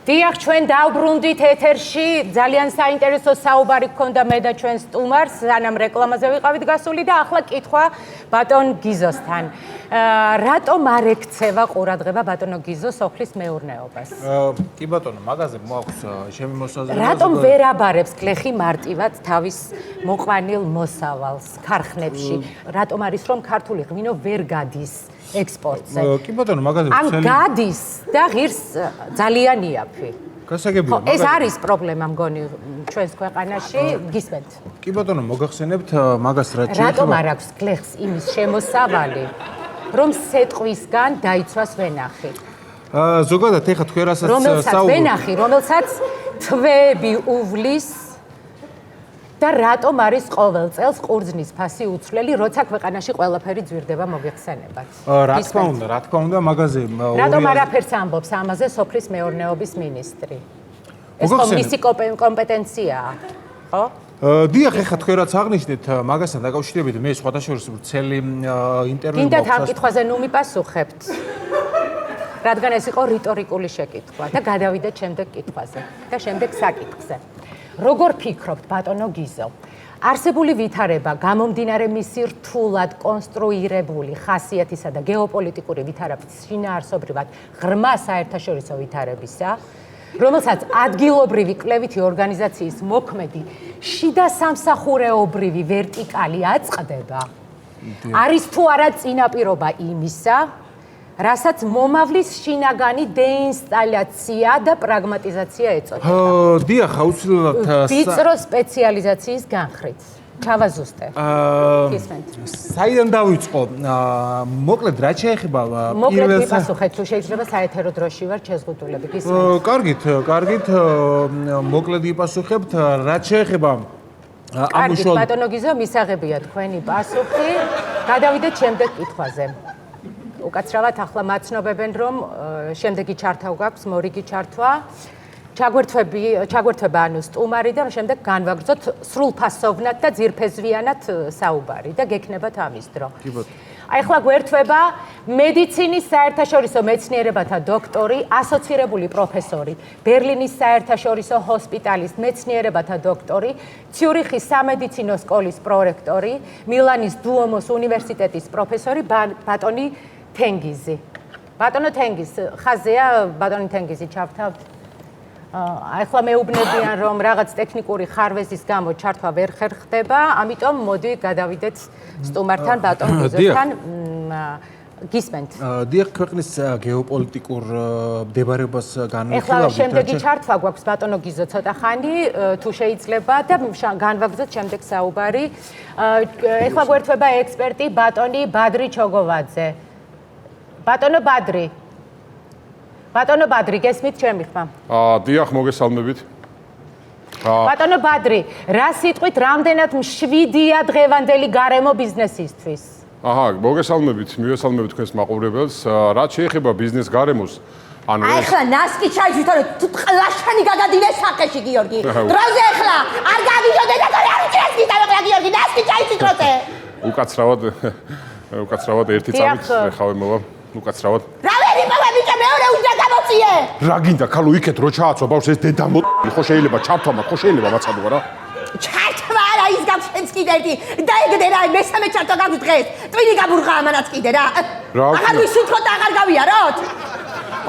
Speaker 3: დიახ, ჩვენ დავბრუნდით ეთერში, ძალიან საინტერესო საუბარი გქონდა მე და ჩვენ სტუმარს, სანამ რეკლამაზე ვიყავით გასული და ახლა კითხვა ბატონ გიზოსთან. რატომ არ ექცევა ყურადღება ბატონო გიზოს სოფლის მეურნეობას?
Speaker 6: კი ბატონო, მაგაზე მოაქვს ჩემი მოსაზრება.
Speaker 3: რატომ ვერ აბარებს გლეხი მარტივად თავის მოყვანილ მოსავალს ქარხნებში? რატომ არის რომ ქართული ღვინო ვერ გადის ექსპორტზე?
Speaker 6: კი ბატონო, მაგაზე
Speaker 3: ან გადის და ღირს ძალიან იაფი.
Speaker 6: გასაგებია.
Speaker 3: ეს არის პრობლემა მგონი ჩვენს ქვეყანაში, გისმენთ.
Speaker 6: კი ბატონო, მოგახსენებთ მაგას რაც
Speaker 3: რატომ არ აქვს გლეხს იმის შემოსავალი, რომ სეტყვისგან დაიცვას ვენახი?
Speaker 6: ზოგადად ეხა თქვენ რასაც
Speaker 3: რომელსაც ვენახი, რომელსაც თვეები უვლის და რატომ არის ყოველ წელს ყურძნის ფასი უცვლელი, როცა ქვეყანაში ყველაფერი ძვირდება მოგეხსენებათ.
Speaker 6: რა თქმა უნდა, მაგაზე
Speaker 3: რატომ არაფერს ამბობს ამაზე სოფლის მეურნეობის მინისტრი? ეს ხო მისი კომპეტენციაა, ხო?
Speaker 6: დიახ, ეხა თქვენ რაც აღნიშნეთ, მაგასთან დაკავშირებით მე სხვადასხვა ვრცელი ინტერვიუ
Speaker 3: გინდათ ამ კითხვაზე ნუ მიპასუხებთ. რადგან ეს იყო რიტორიკული შეკითხვა და გადავიდეთ შემდეგ კითხვაზე და შემდეგ საკითხზე. როგორ ფიქრობთ, ბატონო გიზო, არსებული ვითარება გამომდინარე მისი რთულად კონსტრუირებული ხასიათისა და გეოპოლიტიკური ვითარების შინაარსობრივად ღრმა საერთაშორისო ვითარებისა, რომელსაც ადგილობრივი კვლევითი ორგანიზაციის მოქმედი შიდა სამსახურეობრივი ვერტიკალი აწყდება, არის თუ არა წინაპირობა იმისა, რასაც მომავლის შინაგანი დეინსტალაცია და პრაგმატიზაცია ეწოდება.
Speaker 6: დიახ, აუცილებლად
Speaker 3: ვიწრო სპეციალიზაციის განხრით. ჩავაზუსტე.
Speaker 6: საიდან დავიწყო? მოკლედ რაც შეეხება
Speaker 3: მოკლედ ვიპასუხეთ, თუ შეიძლება საეთერო დროში ვარ შეზღუდულები. გისმენთ?
Speaker 6: კარგით, მოკლედ ვიპასუხებთ, რაც შეეხება ამ უშუალოდ
Speaker 3: ბატონო გიზო, მისაღებია თქვენი პასუხი. გადავიდეთ შემდეგ კითხვაზე. უკაცრავად ახლა მაცნობებენ, რომ შემდეგი ჩართვა გვაქვს, მორიგი ჩართვა. ჩაგვერთვება ანუ სტუმარი და შემდეგ განვაგრძოთ სრულფასოვნად და ძირფესვიანად საუბარი და გექნებათ ამის დრო. აი ახლა გვერთვება მედიცინის საერთაშორისო მეცნიერებათა დოქტორი, ასოცირებული პროფესორი, ბერლინის საერთაშორისო ჰოსპიტალის მეცნიერებათა დოქტორი, ციურიხის სამედიცინო სკოლის პრორექტორი, მილანის დუომოს უნივერსიტეტის პროფესორი ბატონი თენგიზი. ბატონო თენგიზ, ხაზია ბატონი თენგიზი ჩავთავთ. ახლა მეუბნებიან, რომ რაღაც ტექნიკური ხარვეზის გამო ჩართვა ვერ ხერხდება, ამიტომ მოდი გადავიდეთ სტუმართან ბატონ გიზოსთან. გისმენთ?
Speaker 6: დიახ, ქვეყნის გეოპოლიტიკურ მდებარეობას განვიხილავთ.
Speaker 3: ახლა შემდეგი ჩართვა გვაქვს ბატონო გიზო ცოტა ხანი, თუ შეიძლება და განვაგრძოთ შემდეგ საუბარი. ახლა გვერთვება ექსპერტი ბატონი ბადრი ჩოგოვაძე. ბატონო ბადრი, გესმით ჩემი ხმა?
Speaker 4: დიახ, მოგესალმებით.
Speaker 3: ბატონო ბადრი, რა სიტყვით რამდენად მშვიდია დღევანდელი გარემო ბიზნესისთვის?
Speaker 4: აჰა, მოგესალმებით, მივესალმებით თქვენს მაყურებელს. რაც შეეხება ბიზნეს გარემოს, ანუ
Speaker 2: აი ხლა ნასკი ჩაიჭვით, თუ ყლაშანი გადადინე სახეში გიორგი. დროზე ხლა არ გავიდოდე და თორე არ უჭირეს გიტანა გიორგი, ნასკი ჩაიჭვით დროზე.
Speaker 4: უკაცრავად ერთი წამით ხავე მოვა, უკაცრავად.
Speaker 2: რა ვერი მოვა ბიჭო, მეორე უნდა გამოწიე.
Speaker 4: რა გინდა, ქალო იქეთ რო ჩააცვა ბავშვს ეს დედა ხო შეიძლება ჩართვა მაგ ხო შეიძლება მაცადო რა?
Speaker 2: ჩართვა არა ის გავშენს კიდე ერთი. დაიგდე რა, მესამე ჩართვა გაქვს დღეს. ტვინი გაბურღა ამანაც კიდე რა. აღარ ვისუნთქოთ და აღარ გავიაროთ.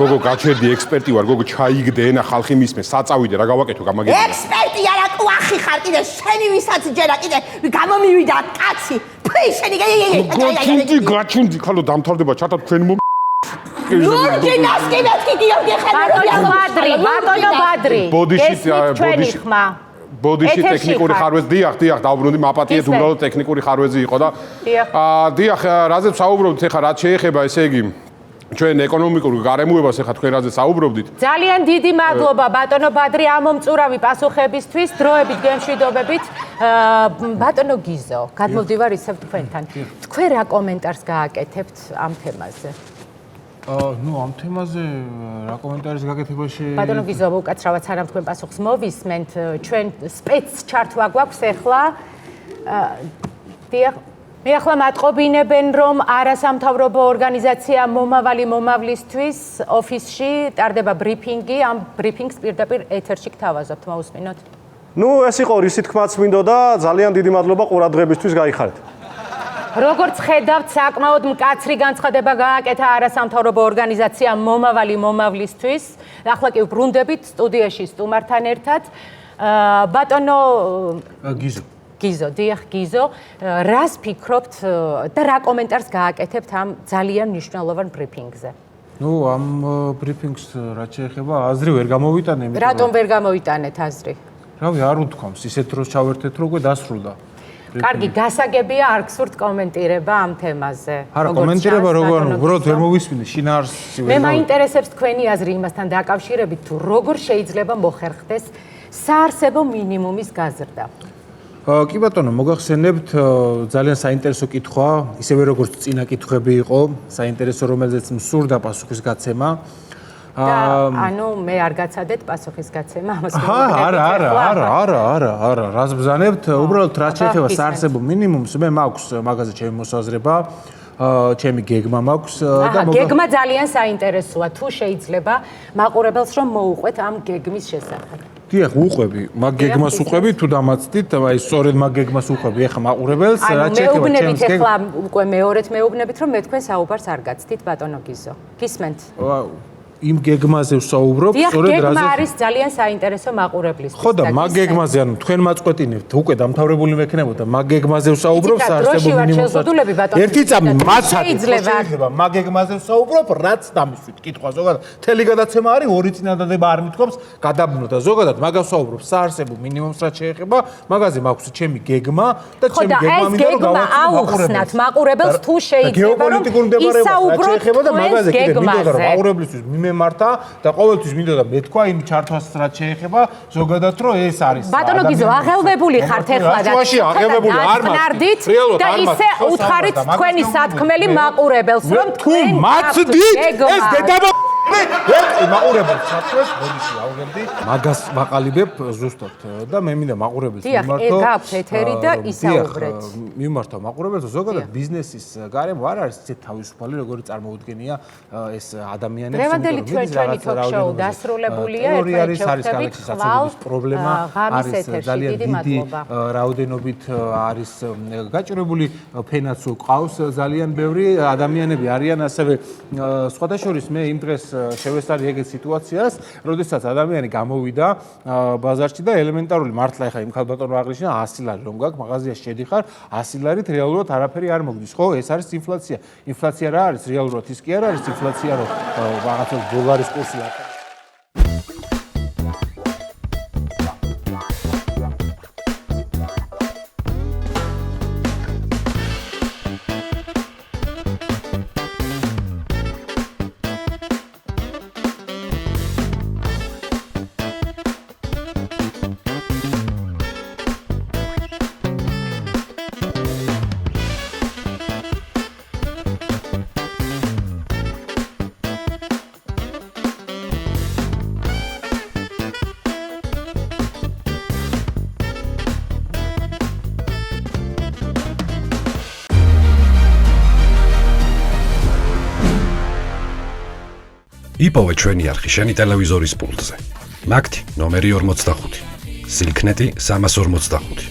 Speaker 4: გოგო გაჩერდი ექსპერტი ვარ, გოგო ჩაიგდე ენა ხალხი მისმე, საწავიდე რა გავაკეთო გამაგებია.
Speaker 2: ექსპერტი არა, კვახი ხარ კიდე, შენი ვისაც ჯერა კიდე გამომივიდა კაცი. ფი შენი
Speaker 4: გაჩუნდი ხალო დამთავრდება ჩართა თქვენ მომ
Speaker 2: ლურჯი ნასკი მეთქი გიორგი
Speaker 3: ბატონო ბადრი
Speaker 4: ბოდიში ტექნიკური ხარვეზი დიახ დაუბრუნდი მაპატიეთ უბრალოდ ტექნიკური ხარვეზი იყო და დიახ რაზეც საუბრობთ ეხლა რაც შეეხება ესე იგი ჩვენ ეკონომიკურ გარემოებას ეხლა თქვენ რაზე საუბრობდით
Speaker 3: ძალიან დიდი მადლობა ბატონო ბადრი ამ მომწურავი პასუხებისთვის დროებით გემშვიდობებით ბატონო გიზო გადმოვდივარ ისევ თქვენთან თქვენ რა კომენტარს გააკეთებთ ამ თემაზე
Speaker 6: ნუ ამ თემაზე რა კომენტარის გაკეთებაში
Speaker 3: ბატონო გიზო უკაცრავად სანამ თქვენ პასუხს მოვისმენთ ჩვენ სპეც ჩართვა გვაქვს ახლა დიახ მე ახლა მატყობინებენ რომ არასამთავრობო ორგანიზაცია მომავალი მომავლისთვის ოფისში ტარდება ბრიფინგი ამ ბრიფინგს პირდაპირ ეთერში გთავაზობთ მოусმინოთ
Speaker 7: ნუ ეს იყო რისი თქმაც მინდოდა ძალიან დიდი მადლობა ყურადღებისთვის გაიხარეთ
Speaker 3: როგორც ხედავთ, საკმაოდ მკაცრი განცხადება გააკეთა არასამთავრობო ორგანიზაცია მომავალი მომავლისთვის. ახლა კი ვბრუნდებით სტუდიაში სტუმართან ერთად. ბატონო გიზო, დიახ, გიზო, რას ფიქრობთ და რა კომენტარს გააკეთებთ ამ ძალიან მნიშვნელოვან ბრიფინგზე?
Speaker 6: ნუ ამ ბრიფინგს რაც შეეხება აზრი ვერ გამოვიტანე.
Speaker 3: რატომ ვერ გამოვიტანეთ აზრი?
Speaker 6: რავი, არ უთქვამს, ისეთ დროს ჩავერთეთ, რომ უკვე დასრულდა.
Speaker 3: კარგი, გასაგებია არ გსურთ კომენტირება ამ თემაზე.
Speaker 6: არა, კომენტირება როგორ უბრალოდ ვერ მოვისმინე, შინაარსი ვერ.
Speaker 3: მე მაინტერესებს თქვენი აზრი იმასთან დაკავშირებით, თუ როგორ შეიძლება მოხერხდეს საარსებო მინიმუმის გაზრდა.
Speaker 6: კი ბატონო, მოგახსენებთ ძალიან საინტერესო კითხვა, ისევე როგორც წინა კითხვები იყო, საინტერესო რომელზეც მსურდა პასუხის გაცემა.
Speaker 3: ანუ მე არ გაცადეთ პასუხის გაცემა ამას
Speaker 6: არა, რას ბზანებთ, უბრალოდ რაც შეეხება საარსებო მინიმუმს, მე მაქვს მაგაზე ჩემი მოსაზრება, ჩემი გეგმა მაქვს
Speaker 3: და გეგმა ძალიან საინტერესოა, თუ შეიძლება მაყურებელს რომ მოუყვეთ ამ გეგმის შესახებ.
Speaker 6: დიახ, უყვები, მაგ გეგმას უყვები, თუ დამაცდით, აი სწორედ მაგ გეგმას უყვები, ეხლა მაყურებელს, რაც შეეხება ჩემს
Speaker 3: გეგმას. ახლა უკვე მეორედ მეუბნებით, რომ მე თქვენ საუბარს არ გაცდით, ბატონო გიზო. გისმენთ?
Speaker 6: იმ გეგმაზე ვსაუბრობ, სწორედ რაზე.
Speaker 3: გეგმა არის ძალიან საინტერესო მაყურებლისთვის.
Speaker 6: ხო და მაგ გეგმაზე, ანუ თქვენ მაწყვეტინებთ, უკვე დამთავრებული მექნებოდა, მაგ გეგმაზე ვსაუბრობ, საარსებო მინიმუმს. ერთი წამი მაცადეთ, შეიძლება მაგ გეგმაზე ვსაუბრობ, რაც დამისვით. კითხვა ზოგადად, თელი გადაცემა არის, ორი წინადადება არ მithქვამს, გადაბმო და ზოგადად მაგას ვსაუბრობ, საარსებო მინიმუმს რაც შეეხება, მაგაზე მაქვს ჩემი გეგმა და ჩემი გეგმა მინდა რომ
Speaker 3: გავაცნოთ მაყურებელს, თუ შეიძლება რომ ისაუბროთ
Speaker 6: და მაგაზე კიდე მინდოდა რომ მაყურებლისთვის მემართა და ყოველთვის მინდოდა მეთქვა იმ ჩართვას რაც შეეხება ზოგადად რომ ეს არის
Speaker 3: ბატონო გიზო აღელვებული ხართ ეხლა და
Speaker 6: აღელვებული არ
Speaker 3: მართდით და ისე უთხარით თქვენი სათქმელი მაყურებელს რომ თქვენ
Speaker 6: მაცდით ეს დედაბა მაყურებელს საქმეს ბოდიში ავღებდი მაგას ვაყალიბებ ზუსტად და მე მინდა მაყურებელს მიმართო
Speaker 3: დიახ გაქვთ ეთერი და ისაუბრეთ
Speaker 6: მიმართო მაყურებელს ზოგადად ბიზნესის გარემო არ არის ისე თავისუფალი როგორც წარმოუდგენია ეს ადამიანებს
Speaker 3: დღევანდელი ჩვენი თოქ-შოუ დასრულებულია
Speaker 6: არის გალექსის აცოდების პრობლემა არის ძალიან დიდი რაოდენობით არის გაჭირებული ფენაც უყავს ძალიან ბევრი ადამიანები არიან ასევე სხვადასხვა მე იმ დღეს შევესწარი ეგეთ სიტუაციას, როდესაც ადამიანი გამოვიდა ბაზარში და ელემენტარული მართლა ეხა იმ ხალბატონო აღნიშნა 100 ლარი რომ გაქვს მაღაზიაში შედიხარ 100 ლარით რეალურად არაფერი არ მოგდის, ხო? ეს არის ინფლაცია. ინფლაცია რა არის? რეალურად ის კი არ არის ინფლაცია, რომ რაღაცა დოლარის კურსი აქვს.
Speaker 1: იპოვე ჩვენი არხი შენი ტელევიზორის პულტზე. მაგთი ნომერი 45. სილქნეტი 345.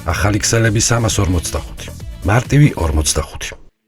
Speaker 1: ახალი ქსელები 345. მარტივი 45.